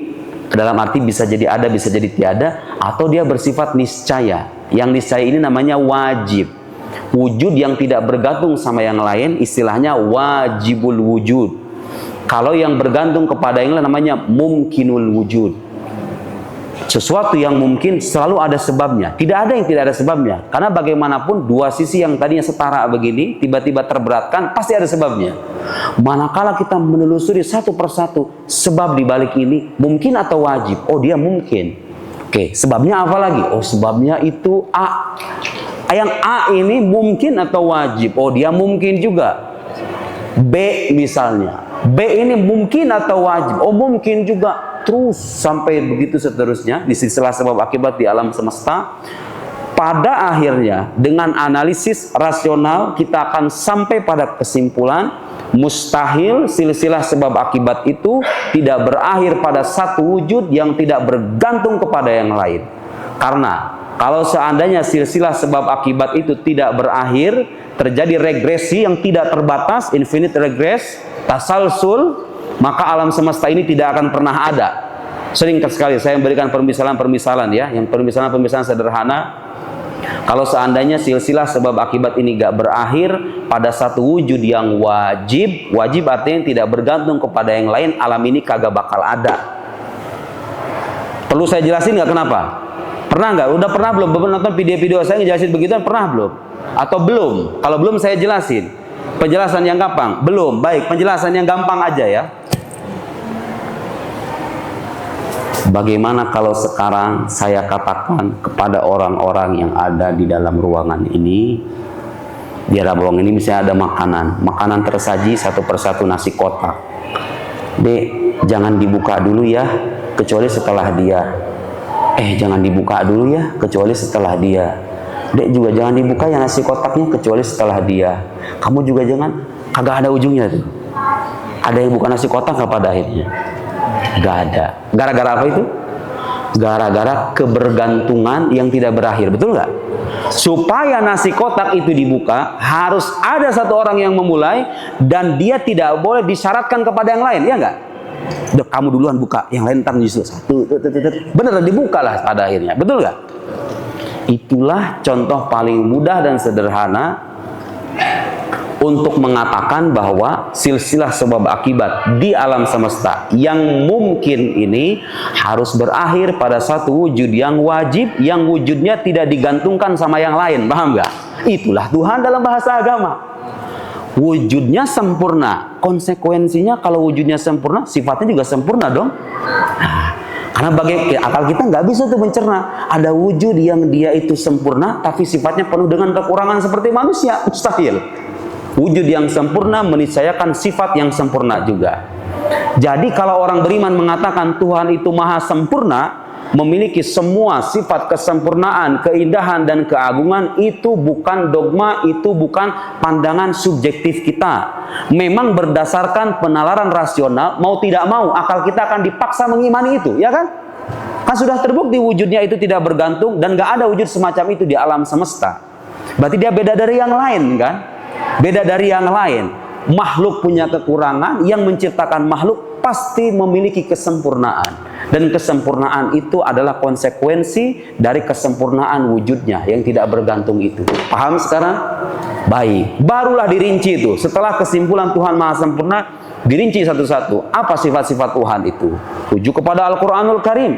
dalam arti bisa jadi ada, bisa jadi tiada, atau dia bersifat niscaya. Yang niscaya ini namanya wajib. Wujud yang tidak bergantung sama yang lain, istilahnya wajibul wujud. Kalau yang bergantung kepada yang lain namanya mungkinul wujud. Sesuatu yang mungkin selalu ada sebabnya. Tidak ada yang tidak ada sebabnya. Karena bagaimanapun dua sisi yang tadinya setara begini, tiba-tiba terberatkan, pasti ada sebabnya. Manakala kita menelusuri satu persatu, sebab dibalik ini mungkin atau wajib. Oh, dia mungkin. Oke, sebabnya apa lagi? Oh, sebabnya itu A. Yang A ini mungkin atau wajib? Oh, dia mungkin juga. B misalnya. B ini mungkin atau wajib? Oh, mungkin juga. Terus sampai begitu seterusnya di silsilah sebab akibat di alam semesta. Pada akhirnya dengan analisis rasional kita akan sampai pada kesimpulan Mustahil silsilah sebab akibat itu tidak berakhir pada satu wujud yang tidak bergantung kepada yang lain. Karena kalau seandainya silsilah sebab akibat itu tidak berakhir, terjadi regresi yang tidak terbatas, infinite regress, tasalsul, maka alam semesta ini tidak akan pernah ada. Sering sekali saya memberikan permisalan-permisalan ya, yang permisalan-permisalan sederhana. Kalau seandainya silsilah sebab akibat ini gak berakhir pada satu wujud yang wajib, wajib artinya tidak bergantung kepada yang lain, alam ini kagak bakal ada. Perlu saya jelasin nggak kenapa? Pernah nggak? Udah pernah belum? Belum nonton video-video saya ngejelasin begitu? Pernah belum? Atau belum? Kalau belum saya jelasin. Penjelasan yang gampang? Belum. Baik, penjelasan yang gampang aja ya. Bagaimana kalau sekarang saya katakan kepada orang-orang yang ada di dalam ruangan ini, di dalam ruangan ini misalnya ada makanan tersaji satu persatu nasi kotak. Dek, jangan dibuka dulu ya, kecuali setelah dia. Jangan dibuka dulu ya, kecuali setelah dia. Dek, juga jangan dibuka ya nasi kotaknya, kecuali setelah dia. Kamu juga jangan, kagak ada ujungnya tuh. Ada yang buka nasi kotak nggak pada akhirnya? Gak ada. Gara-gara apa itu? Gara-gara kebergantungan yang tidak berakhir, betul nggak? Supaya nasi kotak itu dibuka, harus ada satu orang yang memulai, dan dia tidak boleh disyaratkan kepada yang lain, ya nggak? Udah, kamu duluan buka, yang lain ntar nyusul satu, beneran dibuka lah pada akhirnya, betul nggak? Itulah contoh paling mudah dan sederhana untuk mengatakan bahwa silsilah sebab akibat di alam semesta yang mungkin ini harus berakhir pada satu wujud yang wajib, yang wujudnya tidak digantungkan sama yang lain, paham nggak? Itulah Tuhan dalam bahasa agama. Wujudnya sempurna, konsekuensinya kalau wujudnya sempurna, sifatnya juga sempurna dong. Nah, karena bagi akal kita nggak bisa tuh mencerna ada wujud yang dia itu sempurna tapi sifatnya penuh dengan kekurangan seperti manusia, mustahil. Wujud yang sempurna meniscayakan sifat yang sempurna juga. Jadi kalau orang beriman mengatakan Tuhan itu maha sempurna, memiliki semua sifat kesempurnaan, keindahan dan keagungan, itu bukan dogma, itu bukan pandangan subjektif kita. Memang berdasarkan penalaran rasional, mau tidak mau akal kita akan dipaksa mengimani itu, ya kan? Kan sudah terbukti wujudnya itu tidak bergantung dan gak ada wujud semacam itu di alam semesta. Berarti dia beda dari yang lain kan? Beda dari yang lain. Makhluk punya kekurangan, yang menciptakan makhluk pasti memiliki kesempurnaan. Dan kesempurnaan itu adalah konsekuensi dari kesempurnaan wujudnya yang tidak bergantung itu. Paham sekarang? Baik. Barulah dirinci itu. Setelah kesimpulan Tuhan maha sempurna, dirinci satu-satu. Apa sifat-sifat Tuhan itu? Rujuk kepada Al-Quranul Karim.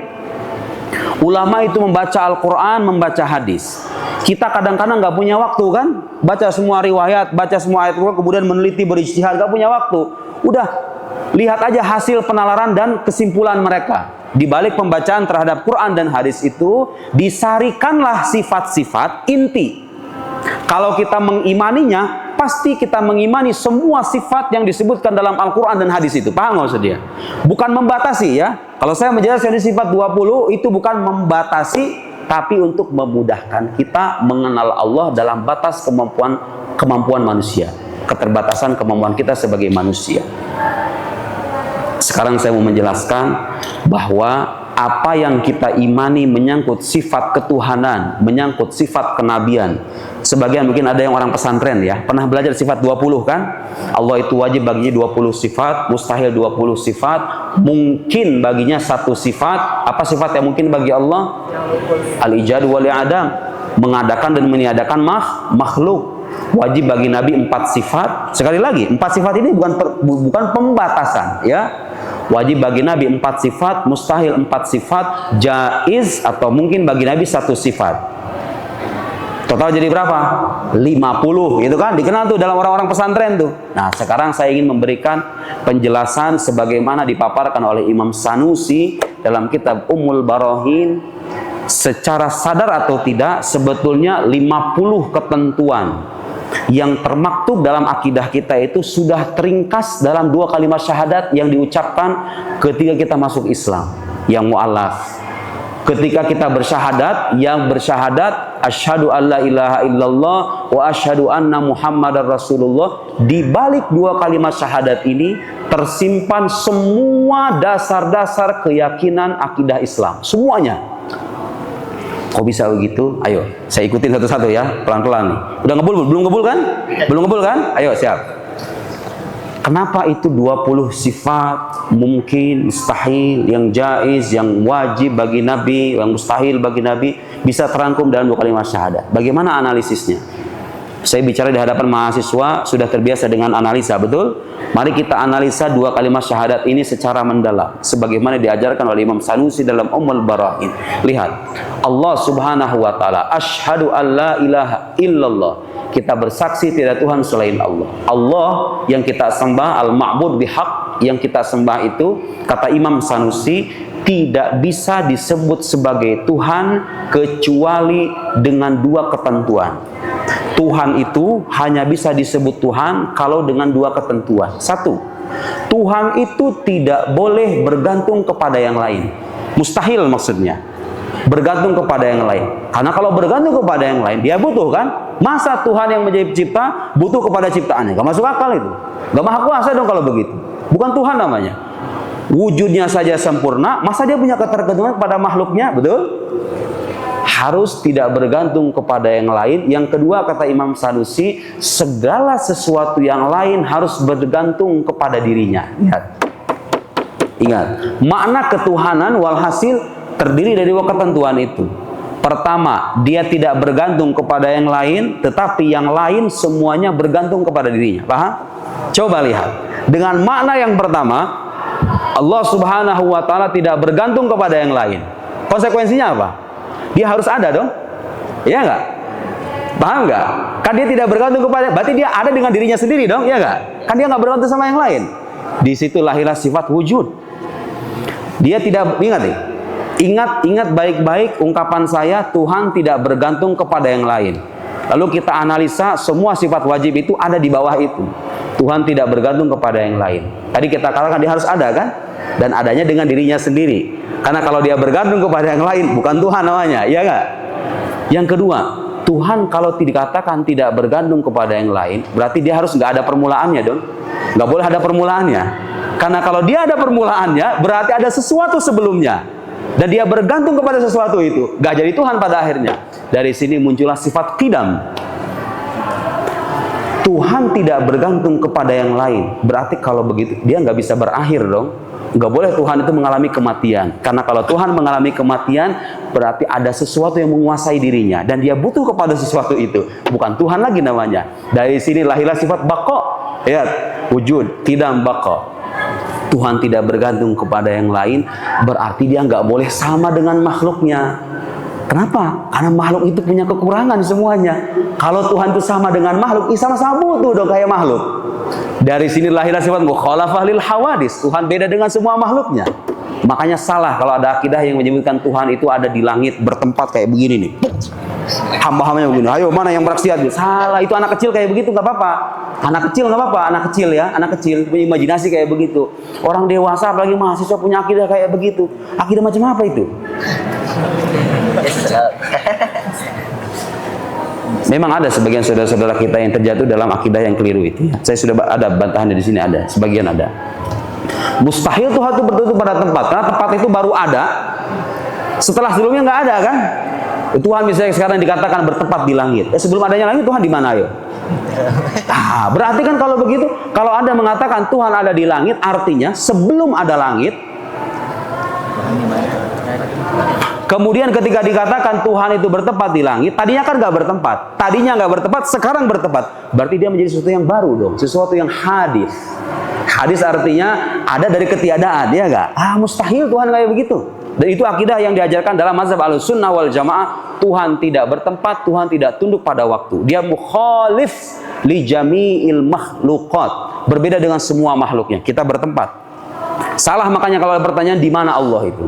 Ulama itu membaca Al-Quran, membaca hadis. Kita kadang-kadang nggak punya waktu kan? Baca semua riwayat, baca semua ayat Quran, kemudian meneliti, berijtihad, nggak punya waktu. Udah, lihat aja hasil penalaran dan kesimpulan mereka. Di balik pembacaan terhadap Quran dan hadis itu, disarikanlah sifat-sifat inti. Kalau kita mengimaninya, pasti kita mengimani semua sifat yang disebutkan dalam Al-Quran dan hadis itu. Paham nggak dia? Bukan membatasi ya. Kalau saya menjelaskan sifat 20, itu bukan membatasi, tapi untuk memudahkan kita mengenal Allah dalam batas kemampuan manusia. Keterbatasan kemampuan kita sebagai manusia. Sekarang saya mau menjelaskan bahwa apa yang kita imani menyangkut sifat ketuhanan, menyangkut sifat kenabian. Sebagian mungkin ada yang orang pesantren ya, pernah belajar sifat 20 kan? Allah itu wajib baginya 20 sifat, mustahil 20 sifat, mungkin baginya satu sifat. Apa sifat yang mungkin bagi Allah? Al-ijad wal i'adam, mengadakan dan meniadakan makhluk. Wajib bagi Nabi 4 sifat. Sekali lagi, 4 sifat ini bukan pembatasan ya. Wajib bagi Nabi 4 sifat, mustahil 4 sifat, jaiz atau mungkin bagi Nabi 1 sifat. Total jadi berapa? 50 gitu kan, dikenal tuh dalam orang-orang pesantren tuh. Nah sekarang saya ingin memberikan penjelasan sebagaimana dipaparkan oleh Imam Sanusi dalam kitab Ummul Barahin. Secara sadar atau tidak, sebetulnya 50 ketentuan yang termaktub dalam akidah kita itu sudah teringkas dalam 2 kalimat syahadat yang diucapkan ketika kita masuk Islam, yang mu'alaf. Ketika kita bersyahadat, yang bersyahadat asyhadu alla ilaha illallah wa asyhadu anna muhammadar rasulullah, di balik dua kalimat syahadat ini tersimpan semua dasar-dasar keyakinan akidah Islam, semuanya. Kok bisa begitu? Ayo, saya ikutin satu-satu ya, pelan-pelan nih. Udah ngebul? Belum ngebul kan? Belum ngebul kan? Ayo, siap. Kenapa itu 20 sifat mungkin, mustahil, yang jaiz, yang wajib bagi Nabi, yang mustahil bagi Nabi bisa terangkum dalam dua kalimat syahadat? Bagaimana analisisnya? Saya bicara di hadapan mahasiswa, sudah terbiasa dengan analisa, betul? Mari kita analisa dua kalimat syahadat ini secara mendalam, sebagaimana diajarkan oleh Imam Sanusi dalam Ummul Barahin. Lihat, Allah Subhanahu wa Ta'ala, asyhadu alla ilaha illallah. Kita bersaksi tidak Tuhan selain Allah. Allah yang kita sembah, al-ma'bud bihaq, yang kita sembah itu, kata Imam Sanusi, tidak bisa disebut sebagai Tuhan kecuali dengan dua ketentuan. Tuhan itu hanya bisa disebut Tuhan kalau dengan dua ketentuan. Satu, Tuhan itu tidak boleh bergantung kepada yang lain. Mustahil maksudnya bergantung kepada yang lain. Karena kalau bergantung kepada yang lain, dia butuh kan? Masa Tuhan yang menjadi pencipta butuh kepada ciptaannya? Gak masuk akal itu. Gak maha kuasa dong kalau begitu. Bukan Tuhan namanya. Wujudnya saja sempurna, masa dia punya ketergantungan kepada makhluknya? Betul? Harus tidak bergantung kepada yang lain. Yang kedua, kata Imam Sanusi, segala sesuatu yang lain harus bergantung kepada dirinya. Ingat, makna ketuhanan walhasil terdiri dari dua ketentuan itu. Pertama, dia tidak bergantung kepada yang lain, tetapi yang lain semuanya bergantung kepada dirinya. Paham? Coba lihat. Dengan makna yang pertama, Allah Subhanahu wa Ta'ala tidak bergantung kepada yang lain. Konsekuensinya apa? Dia harus ada dong. Iya nggak? Paham nggak? Kan dia tidak bergantung kepada, berarti dia ada dengan dirinya sendiri dong, iya nggak? Kan dia nggak bergantung sama yang lain. Di situ lahirlah sifat wujud. Dia tidak, ingat nih. Ingat baik-baik ungkapan saya, Tuhan tidak bergantung kepada yang lain. Lalu kita analisa, semua sifat wajib itu ada di bawah itu. Tuhan tidak bergantung kepada yang lain. Tadi kita katakan dia harus ada kan? Dan adanya dengan dirinya sendiri. Karena kalau dia bergantung kepada yang lain, bukan Tuhan namanya, iya nggak? Yang kedua, Tuhan kalau dikatakan tidak bergantung kepada yang lain, berarti dia harus nggak ada permulaannya dong. Nggak boleh ada permulaannya. Karena kalau dia ada permulaannya, berarti ada sesuatu sebelumnya. Dan dia bergantung kepada sesuatu itu, gak jadi Tuhan pada akhirnya. Dari sini muncullah sifat qidam. Tuhan tidak bergantung kepada yang lain. Berarti kalau begitu, dia nggak bisa berakhir dong. Nggak boleh Tuhan itu mengalami kematian. Karena kalau Tuhan mengalami kematian, berarti ada sesuatu yang menguasai dirinya. Dan dia butuh kepada sesuatu itu. Bukan Tuhan lagi namanya. Dari sini lahirlah sifat baqa. Ya, wujud, qidam, baqa. Tuhan tidak bergantung kepada yang lain, berarti dia nggak boleh sama dengan makhluknya. Kenapa? Karena makhluk itu punya kekurangan semuanya. Kalau Tuhan itu sama dengan makhluk, sama-sama butuh dong kayak makhluk. Dari sini lahirlah sifat mukhalafah lil hawadis. Tuhan beda dengan semua makhluknya. Makanya salah kalau ada akidah yang menyebutkan Tuhan itu ada di langit bertempat kayak begini nih. Hamba-hambanya begini. Ayo mana yang beraksiat? Salah, itu anak kecil kayak begitu nggak apa-apa. Anak kecil nggak apa-apa, anak kecil ya, anak kecil punya imajinasi kayak begitu. Orang dewasa apalagi mahasiswa punya akidah kayak begitu. Akidah macam apa itu? Memang ada sebagian saudara-saudara kita yang terjatuh dalam akidah yang keliru itu. Saya sudah ada bantahan di sini, ada sebagian ada. Mustahil Tuhan itu bertutur pada tempat, karena tempat itu baru ada setelah sebelumnya nggak ada kan? Tuhan misalnya sekarang dikatakan bertempat di langit. Sebelum adanya langit Tuhan di mana ayo? Nah, berarti kan kalau begitu, kalau Anda mengatakan Tuhan ada di langit, artinya sebelum ada langit. Kemudian ketika dikatakan Tuhan itu bertempat di langit, tadinya kan nggak bertempat. Tadinya nggak bertempat, sekarang bertempat. Berarti dia menjadi sesuatu yang baru dong, sesuatu yang hadis. Hadis artinya ada dari ketiadaan, ya nggak? Mustahil Tuhan kayak begitu. Dan itu akidah yang diajarkan dalam mazhab Ahlussunnah wal Jamaah. Tuhan tidak bertempat, Tuhan tidak tunduk pada waktu. Dia mukhalif li jami'il makhluqat. Berbeda dengan semua makhluknya. Kita bertempat. Salah makanya kalau ada pertanyaan di mana Allah itu.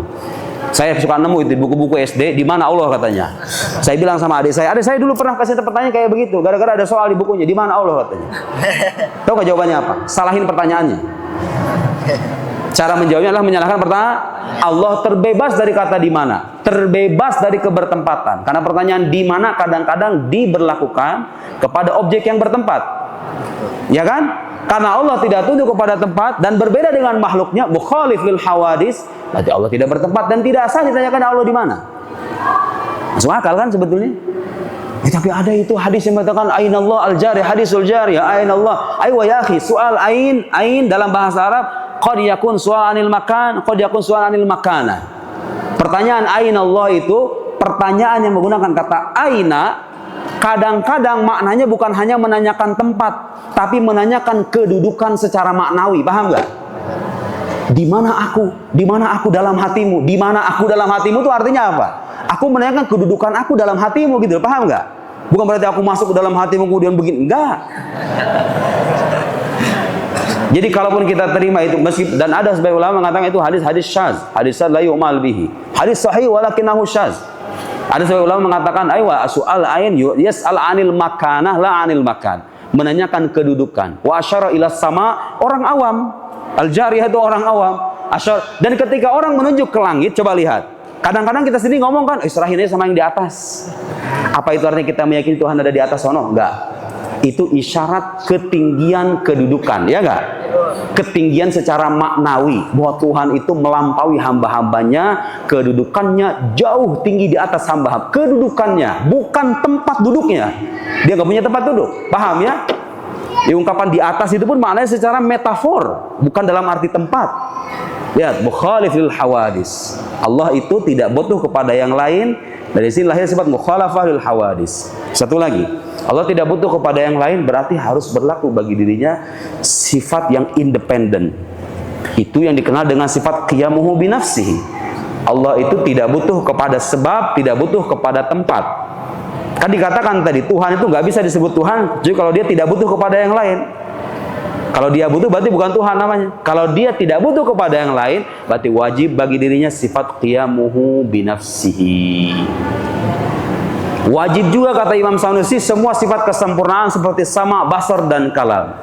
Saya suka nemu itu di buku-buku SD, di mana Allah katanya. Saya bilang sama adik saya dulu pernah kasih pertanyaan kayak begitu. Gara-gara ada soal di bukunya, di mana Allah katanya. Tahu gak jawabannya apa? Salahin pertanyaannya. Cara menjawabnya adalah menyalahkan pertama, Allah terbebas dari kata di mana, terbebas dari kebertempatan. Karena pertanyaan di mana kadang-kadang diberlakukan kepada objek yang bertempat, ya kan? Karena Allah tidak tunduk kepada tempat dan berbeda dengan makhluknya, mukhalif lil hawadis, berarti Allah tidak bertempat dan tidak sah ditanyakan Allah di mana. Masuk akal kan sebetulnya? Tapi ada itu hadis yang mengatakan ainallah al-jari, hadisul jari, ainallah. Aywa ya akhi, soal ain dalam bahasa Arab qad yakun su'al anil makan, qad yakun su'al anil makana. Pertanyaan ainallah itu pertanyaan yang menggunakan kata aina, kadang-kadang maknanya bukan hanya menanyakan tempat, tapi menanyakan kedudukan secara maknawi. Paham nggak? Di mana aku? Di mana aku dalam hatimu? Di mana aku dalam hatimu itu artinya apa? Aku menanyakan kedudukan aku dalam hatimu gitu. Paham nggak? Bukan berarti aku masuk ke dalam hatimu kemudian begini. Enggak. Jadi kalaupun kita terima itu, dan ada sebagian ulama mengatakan itu hadis syaz, hadis syaz la yu'mal bihi. Hadis sahih walakinahu syaz. Ada sebagian ulama mengatakan aywa su'al ain yas'al anil makanah la anil makan. Menanyakan kedudukan. Wa asyara ila sama, orang awam. Al-jariyah itu orang awam. Dan ketika orang menunjuk ke langit, coba lihat. Kadang-kadang kita sendiri ngomong kan, serahin aja sama yang di atas. Apa itu artinya kita meyakini Tuhan ada di atas sono? Enggak. Itu isyarat ketinggian kedudukan, ya enggak? Ketinggian secara maknawi, bahwa Tuhan itu melampaui hamba-hambanya, kedudukannya jauh tinggi di atas hamba-hamba. Kedudukannya, bukan tempat duduknya. Dia nggak punya tempat duduk, paham ya? Ungkapan di atas itu pun maknanya secara metafor, bukan dalam arti tempat. Lihat, mukhalif lil hawadis. Allah itu tidak butuh kepada yang lain. Dari sini lahir sifat mukhalafah lil hawadis. Satu lagi, Allah tidak butuh kepada yang lain, berarti harus berlaku bagi dirinya sifat yang independen. Itu yang dikenal dengan sifat qiyamuhu binafsihi. Allah itu tidak butuh kepada sebab, tidak butuh kepada tempat. Kan dikatakan tadi, Tuhan itu nggak bisa disebut Tuhan jadi kalau dia tidak butuh kepada yang lain. Kalau dia butuh berarti bukan Tuhan namanya. Kalau dia tidak butuh kepada yang lain, berarti wajib bagi dirinya sifat qiyamuhu binafsihi. Wajib juga kata Imam Sanusi semua sifat kesempurnaan seperti sama, basar dan kalam.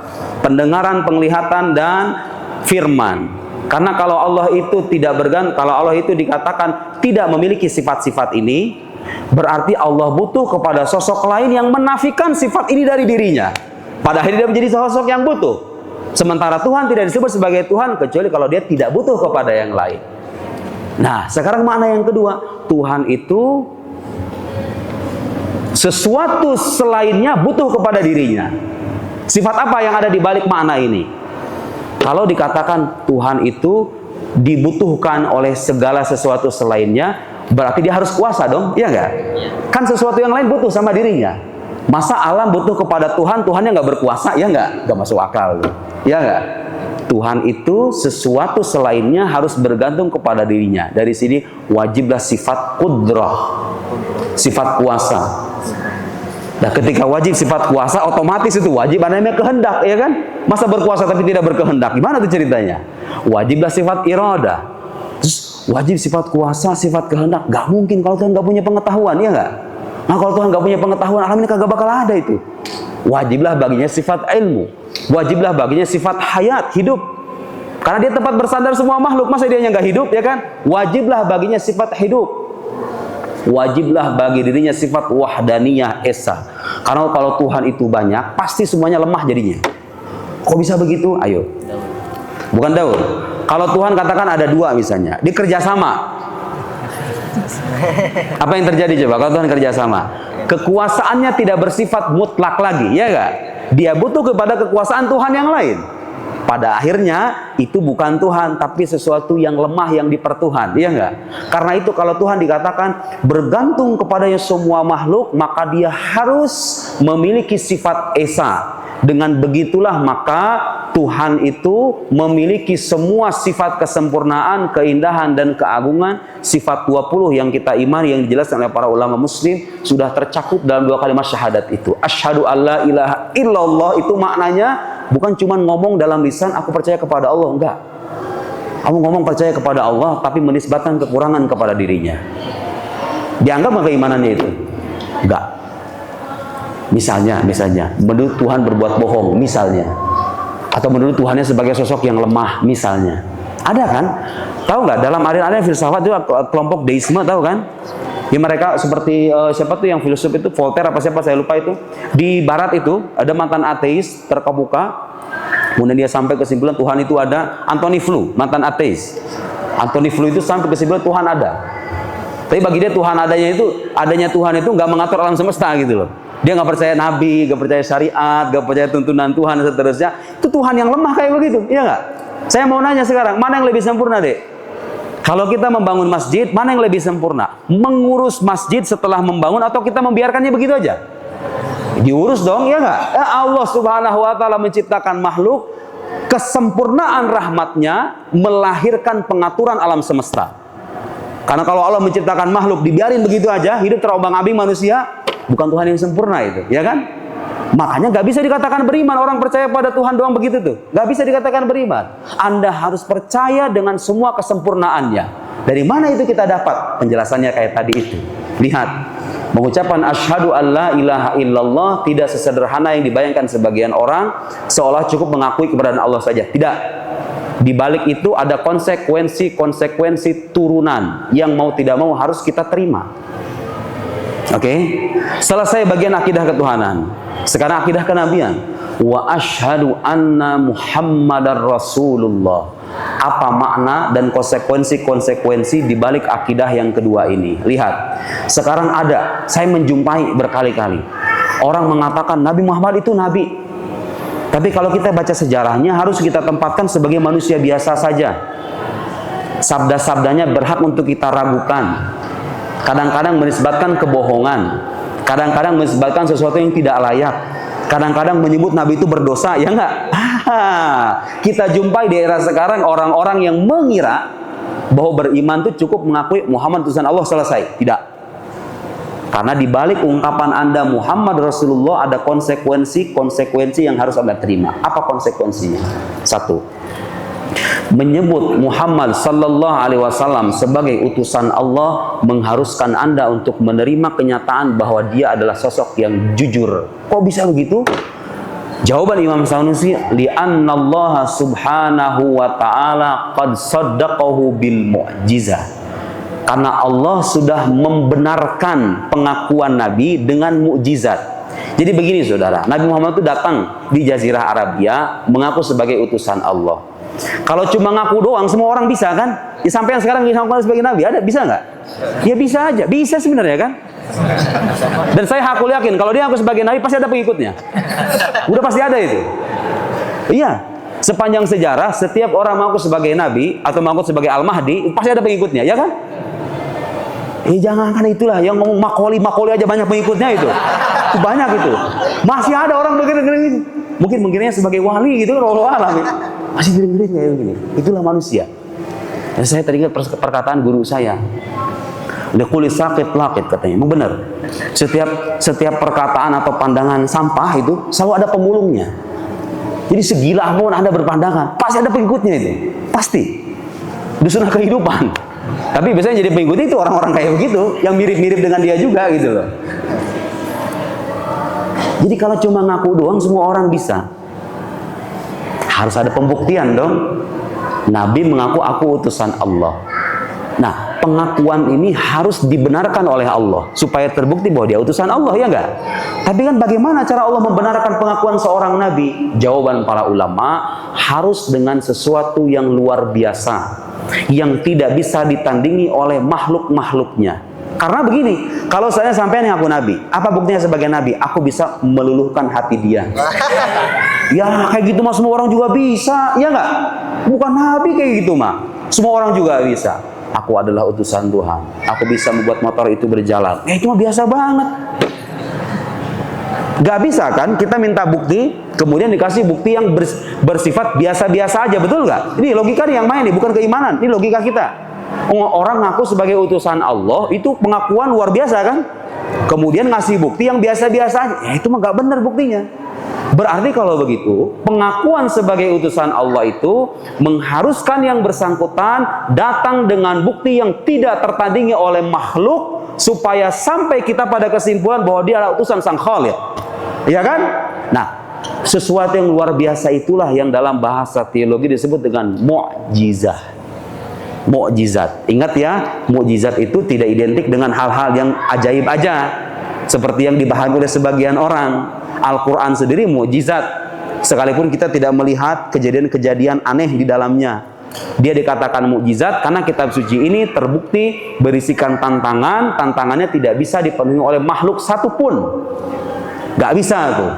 Pendengaran, penglihatan dan firman. Karena kalau Allah itu tidak bergantung, kalau Allah itu dikatakan tidak memiliki sifat-sifat ini, berarti Allah butuh kepada sosok lain yang menafikan sifat ini dari dirinya. Pada akhirnya dia menjadi sosok yang butuh. Sementara Tuhan tidak disebut sebagai Tuhan kecuali kalau dia tidak butuh kepada yang lain. Nah, sekarang makna yang kedua, Tuhan itu sesuatu selainnya butuh kepada dirinya. Sifat apa yang ada di balik makna ini? Kalau dikatakan Tuhan itu dibutuhkan oleh segala sesuatu selainnya, berarti dia harus kuasa dong, iya nggak? Kan sesuatu yang lain butuh sama dirinya. Masa alam butuh kepada Tuhan, Tuhannya nggak berkuasa, ya nggak? Nggak masuk akal, ya nggak? Tuhan itu sesuatu selainnya harus bergantung kepada dirinya. Dari sini wajiblah sifat qudrah, sifat kuasa. Nah, ketika wajib sifat kuasa, otomatis itu wajib namanya kehendak, ya kan? Masa berkuasa tapi tidak berkehendak, gimana tuh ceritanya? Wajiblah sifat iradah. Terus wajib sifat kuasa, sifat kehendak, nggak mungkin kalau Tuhan nggak punya pengetahuan, ya nggak? Nah, kalau Tuhan nggak punya pengetahuan, alam ini kagak bakal ada itu. Wajiblah baginya sifat ilmu, wajiblah baginya sifat hayat, hidup. Karena dia tempat bersandar semua makhluk, masa dia nggak hidup, ya kan? Wajiblah baginya sifat hidup. Wajiblah bagi dirinya sifat wahdaniyah esa. Karena kalau Tuhan itu banyak, pasti semuanya lemah jadinya. Kok bisa begitu? Ayo. Bukan Daud. Kalau Tuhan katakan ada dua misalnya, dikerjasama. Apa yang terjadi coba kalau Tuhan kerjasama? Kekuasaannya tidak bersifat mutlak lagi, ya enggak? Dia butuh kepada kekuasaan Tuhan yang lain. Pada akhirnya itu bukan Tuhan, tapi sesuatu yang lemah yang dipertuhan, ya enggak? Karena itu kalau Tuhan dikatakan bergantung kepadanya semua makhluk, maka dia harus memiliki sifat esa. Dengan begitulah maka Tuhan itu memiliki semua sifat kesempurnaan, keindahan dan keagungan. Sifat 20 yang kita imani yang dijelaskan oleh para ulama muslim sudah tercakup dalam dua kalimat syahadat itu. Asyhadu alla ilaha illallah itu maknanya bukan cuma ngomong dalam lisan aku percaya kepada Allah, enggak. Kamu ngomong percaya kepada Allah tapi menisbatkan kekurangan kepada dirinya. Dianggap nggak keimanannya itu? Enggak. Misalnya, menurut Tuhan berbuat bohong, misalnya. Atau menurut Tuhannya sebagai sosok yang lemah, misalnya. Ada kan? Tahu nggak dalam aliran-aliran filsafat itu kelompok deisme, tahu kan? Ya mereka seperti siapa tuh yang filsuf itu, Voltaire apa siapa saya lupa itu. Di barat itu ada mantan ateis terkemuka. Kemudian dia sampai kesimpulan Tuhan itu ada. Antony Flew, mantan ateis. Antony Flew itu sampai kesimpulan Tuhan ada. Tapi bagi dia Tuhan adanya Tuhan itu nggak mengatur alam semesta gitu loh. Dia nggak percaya nabi, nggak percaya syariat, nggak percaya tuntunan Tuhan dan seterusnya. Itu Tuhan yang lemah kayak begitu, iya nggak? Saya mau nanya sekarang, mana yang lebih sempurna, Dek? Kalau kita membangun masjid, mana yang lebih sempurna? Mengurus masjid setelah membangun atau kita membiarkannya begitu aja? Diurus dong, ya nggak? Allah Subhanahu wa Ta'ala menciptakan makhluk, kesempurnaan rahmatnya melahirkan pengaturan alam semesta. Karena kalau Allah menciptakan makhluk dibiarin begitu aja, hidup terombang-ambing manusia, bukan Tuhan yang sempurna itu, ya kan? Makanya nggak bisa dikatakan beriman. Orang percaya pada Tuhan doang begitu tuh, nggak bisa dikatakan beriman. Anda harus percaya dengan semua kesempurnaannya. Dari mana itu kita dapat? Penjelasannya kayak tadi itu. Lihat, mengucapkan asyhadu alla ilaha illallah tidak sesederhana yang dibayangkan sebagian orang, seolah cukup mengakui keberadaan Allah saja. Tidak. Di balik itu ada konsekuensi turunan yang mau tidak mau harus kita terima. Oke? Selesai bagian akidah ketuhanan. Sekarang akidah kenabian. Wa asyhadu anna Muhammadar Rasulullah. Apa makna dan konsekuensi di balik akidah yang kedua ini? Lihat. Sekarang saya menjumpai berkali-kali orang mengatakan Nabi Muhammad itu nabi. Tapi kalau kita baca sejarahnya harus kita tempatkan sebagai manusia biasa saja. Sabda-sabdanya berhak untuk kita ragukan. Kadang-kadang menisbatkan kebohongan. Kadang-kadang menisbatkan sesuatu yang tidak layak. Kadang-kadang menyebut Nabi itu berdosa, ya enggak? Kita jumpai di era sekarang orang-orang yang mengira bahwa beriman itu cukup mengakui Muhammad utusan Allah, selesai. Tidak. Karena di balik ungkapan Anda Muhammad Rasulullah ada konsekuensi yang harus Anda terima. Apa konsekuensinya? Satu, menyebut Muhammad sallallahu alaihi wasallam sebagai utusan Allah mengharuskan Anda untuk menerima kenyataan bahwa dia adalah sosok yang jujur. Kok bisa begitu? Jawaban Imam Sanusi, li'annallaha subhanahu wa ta'ala qad saddaqahu bil mu'jizah. Karena Allah sudah membenarkan pengakuan Nabi dengan mukjizat. Jadi begini saudara, Nabi Muhammad itu datang di Jazirah Arabia mengaku sebagai utusan Allah. Kalau cuma ngaku doang, semua orang bisa kan? Ya, sampai yang sekarang ngaku sebagai Nabi, ada bisa nggak? Ya bisa aja, bisa sebenarnya kan? Dan saya hakul yakin, kalau dia ngaku sebagai Nabi pasti ada pengikutnya. Udah pasti ada itu. Iya, sepanjang sejarah setiap orang mengaku sebagai Nabi atau mengaku sebagai Al-Mahdi pasti ada pengikutnya, ya kan? Jangankan itulah, yang ngomong makoli aja banyak pengikutnya itu. Itu banyak itu. Masih ada orang begini. Mungkin mengiranya sebagai wali gitu, Allah alam. Masih gini-gini kayak begini. Itulah manusia. Dan saya teringat perkataan guru saya. Liquli saqit laqit, katanya. Memang benar. Setiap perkataan atau pandangan sampah itu selalu ada pemulungnya. Jadi segila pun Anda berpandangan, pasti ada pengikutnya itu. Pasti. Itu sunnah kehidupan. Tapi biasanya jadi pengikut itu orang-orang kayak begitu, yang mirip-mirip dengan dia juga gitu loh. Jadi kalau cuma ngaku doang semua orang bisa. Harus ada pembuktian dong. Nabi mengaku aku utusan Allah. Nah, pengakuan ini harus dibenarkan oleh Allah supaya terbukti bahwa dia utusan Allah, ya enggak? Tapi kan bagaimana cara Allah membenarkan pengakuan seorang nabi? Jawaban para ulama, harus dengan sesuatu yang luar biasa, yang tidak bisa ditandingi oleh makhluk-makhluknya. Karena begini, kalau saya sampai ngaku nabi, apa buktinya sebagai nabi? Aku bisa meluluhkan hati dia. Ya kayak gitu mah semua orang juga bisa, ya enggak? Bukan nabi kayak gitu mah, semua orang juga bisa. Aku adalah utusan Tuhan. Aku bisa membuat motor itu berjalan. Ya itu mah biasa banget. Gak bisa kan kita minta bukti, kemudian dikasih bukti yang bersifat biasa-biasa aja, betul nggak? Ini logika nih yang main nih, bukan keimanan. Ini logika kita. Orang ngaku sebagai utusan Allah itu pengakuan luar biasa kan? Kemudian ngasih bukti yang biasa-biasa aja. Ya itu mah gak benar buktinya. Berarti kalau begitu, pengakuan sebagai utusan Allah itu mengharuskan yang bersangkutan datang dengan bukti yang tidak tertandingi oleh makhluk supaya sampai kita pada kesimpulan bahwa dia adalah utusan Sang Khaliq. Ya kan? Nah, sesuatu yang luar biasa itulah yang dalam bahasa teologi disebut dengan mukjizah. mukjizat. Ingat ya, mukjizat itu tidak identik dengan hal-hal yang ajaib aja, seperti yang dibahas oleh sebagian orang. Al-Quran sendiri mukjizat, sekalipun kita tidak melihat kejadian-kejadian aneh di dalamnya. Dia dikatakan mukjizat karena kitab suci ini terbukti berisikan tantangan. Tantangannya tidak bisa dipenuhi oleh makhluk satupun. Gak bisa tuh.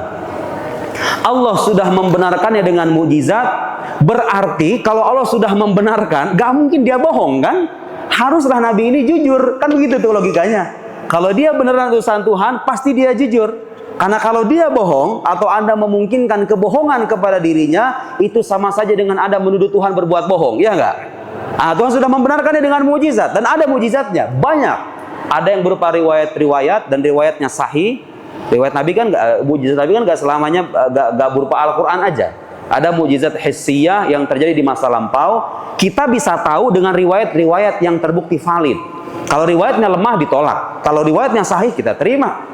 Allah sudah membenarkannya dengan mukjizat, berarti kalau Allah sudah membenarkan, gak mungkin dia bohong kan? Haruslah Nabi ini jujur, kan begitu tuh logikanya. Kalau dia beneran utusan Tuhan, pasti dia jujur. Karena kalau dia bohong atau Anda memungkinkan kebohongan kepada dirinya, itu sama saja dengan Anda menuduh Tuhan berbuat bohong, ya enggak? Nah, Tuhan sudah membenarkannya dengan mukjizat, dan ada mukjizatnya banyak. Ada yang berupa riwayat-riwayat dan riwayatnya sahih. Riwayat Nabi kan mukjizat Nabi kan enggak selamanya enggak berupa Al-Quran aja. Ada mukjizat hissiyah yang terjadi di masa lampau. Kita bisa tahu dengan riwayat-riwayat yang terbukti valid. Kalau riwayatnya lemah ditolak, kalau riwayatnya sahih kita terima.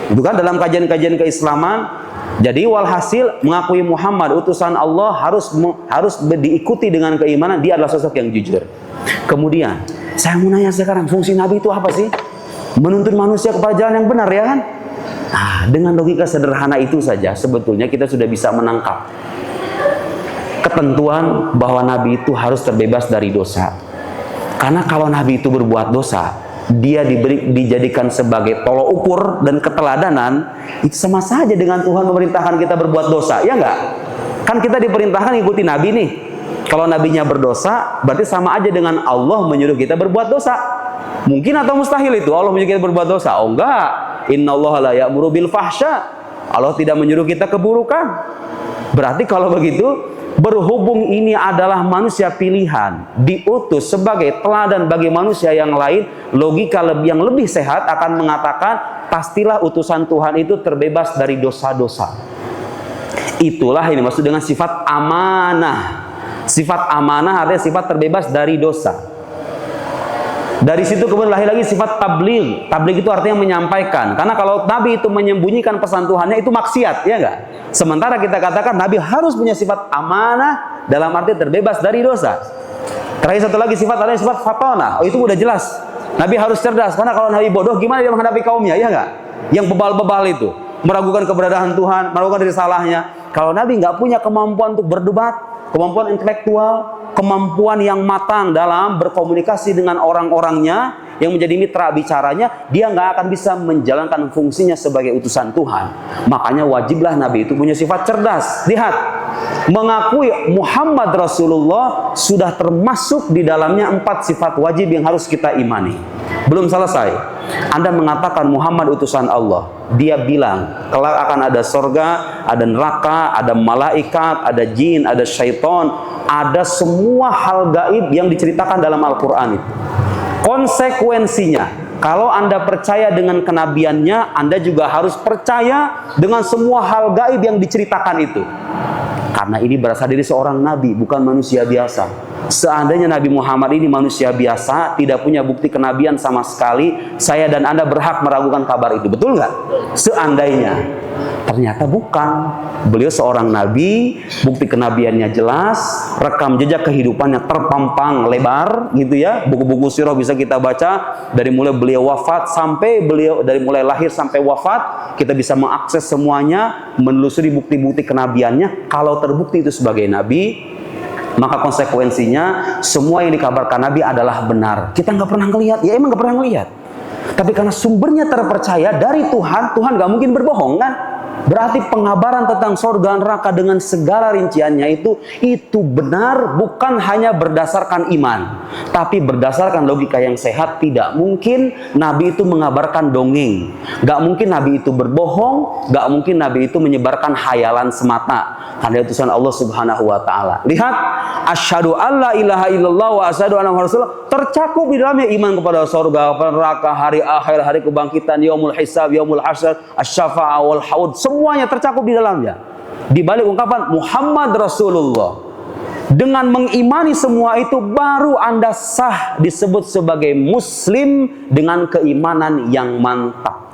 Itu kan dalam kajian-kajian keislaman. Jadi walhasil mengakui Muhammad utusan Allah harus diikuti dengan keimanan. Dia adalah sosok yang jujur. Kemudian saya mau nanya sekarang, fungsi Nabi itu apa sih? Menuntun manusia kepada jalan yang benar, ya kan? Nah, dengan logika sederhana itu saja sebetulnya kita sudah bisa menangkap ketentuan bahwa Nabi itu harus terbebas dari dosa. Karena kalau Nabi itu berbuat dosa, dia dijadikan sebagai tolok ukur dan keteladanan, itu sama saja dengan Tuhan memerintahkan kita berbuat dosa, ya enggak? Kan kita diperintahkan ikuti Nabi nih. Kalau Nabinya berdosa, berarti sama aja dengan Allah menyuruh kita berbuat dosa. Mungkin atau mustahil itu Allah menyuruh kita berbuat dosa? Oh enggak. Innallaha la ya'muru bil fahsya. Allah tidak menyuruh kita keburukan. Berarti kalau begitu, berhubung ini adalah manusia pilihan, diutus sebagai teladan bagi manusia yang lain, logika yang lebih sehat akan mengatakan pastilah utusan Tuhan itu terbebas dari dosa-dosa. Itulah ini maksud dengan sifat amanah. Sifat amanah artinya sifat terbebas dari dosa. Dari situ kemudian lahir lagi sifat tabligh. Tabligh itu artinya menyampaikan. Karena kalau Nabi itu menyembunyikan pesan Tuhannya itu maksiat, ya enggak? Sementara kita katakan Nabi harus punya sifat amanah dalam arti terbebas dari dosa. Terakhir satu lagi sifat adalah sifat fatonah. Oh, itu udah jelas. Nabi harus cerdas. Karena kalau Nabi bodoh gimana dia menghadapi kaumnya, ya enggak? Yang bebal-bebal itu meragukan keberadaan Tuhan, meragukan dari salahnya. Kalau Nabi nggak punya kemampuan untuk berdebat, kemampuan intelektual, kemampuan yang matang dalam berkomunikasi dengan orang-orangnya yang menjadi mitra bicaranya, dia nggak akan bisa menjalankan fungsinya sebagai utusan Tuhan. Makanya wajiblah Nabi itu punya sifat cerdas. Lihat, mengakui Muhammad Rasulullah sudah termasuk di dalamnya 4 sifat wajib yang harus kita imani. Belum selesai. Anda mengatakan Muhammad utusan Allah, dia bilang kelak akan ada sorga, ada neraka, ada malaikat, ada jin, ada syaitan, ada semua hal gaib yang diceritakan dalam Al-Quran itu. Konsekuensinya, kalau Anda percaya dengan kenabiannya, Anda juga harus percaya dengan semua hal gaib yang diceritakan itu. Karena ini berasal dari seorang nabi, bukan manusia biasa. Seandainya Nabi Muhammad ini manusia biasa, tidak punya bukti kenabian sama sekali, saya dan Anda berhak meragukan kabar itu. Betul nggak? Seandainya. Ternyata bukan. Beliau seorang nabi, bukti kenabiannya jelas, rekam jejak kehidupannya terpampang lebar, gitu ya. Buku-buku sirah bisa kita baca dari mulai beliau wafat sampai dari mulai lahir sampai wafat, kita bisa mengakses semuanya, menelusuri bukti-bukti kenabiannya. Kalau terbukti itu sebagai nabi, maka konsekuensinya semua yang dikabarkan Nabi adalah benar. Kita nggak pernah ngelihat, ya emang nggak pernah ngelihat. Tapi karena sumbernya terpercaya dari Tuhan, Tuhan nggak mungkin berbohong kan? Berarti pengabaran tentang surga neraka dengan segala rinciannya itu benar, bukan hanya berdasarkan iman, tapi berdasarkan logika yang sehat. Tidak mungkin Nabi itu mengabarkan dongeng, nggak mungkin Nabi itu berbohong, nggak mungkin Nabi itu menyebarkan hayalan semata. Karena utusan Allah Subhanahu wa taala. Lihat, asyhadu alla ilaha illallah wa asyhadu anna muhammadar rasulullah, tercakup di dalamnya iman kepada surga, neraka, hari akhir, hari kebangkitan, yaumul hisab, yaumul hasyr, asy-syafa'ah wal haud, semuanya tercakup di dalamnya. Di balik ungkapan Muhammad Rasulullah. Dengan mengimani semua itu, baru Anda sah disebut sebagai muslim dengan keimanan yang mantap.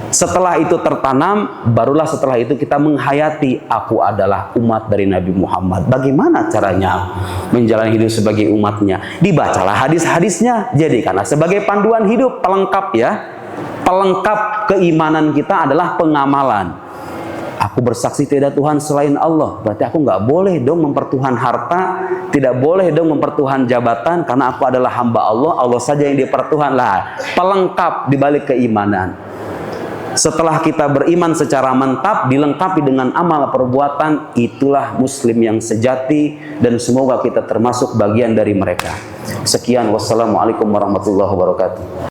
Setelah itu tertanam, barulah setelah itu kita menghayati, aku adalah umat dari Nabi Muhammad. Bagaimana caranya menjalani hidup sebagai umatnya? Dibacalah hadis-hadisnya, jadikanlah sebagai panduan hidup, pelengkap ya. Pelengkap keimanan kita adalah pengamalan. Aku bersaksi tidak Tuhan selain Allah. Berarti aku nggak boleh dong mempertuhan harta, tidak boleh dong mempertuhan jabatan, karena aku adalah hamba Allah. Allah saja yang dipertuhan lah. Pelengkap dibalik keimanan. Setelah kita beriman secara mantap, dilengkapi dengan amal perbuatan, itulah Muslim yang sejati, dan semoga kita termasuk bagian dari mereka. Sekian, wassalamualaikum warahmatullahi wabarakatuh.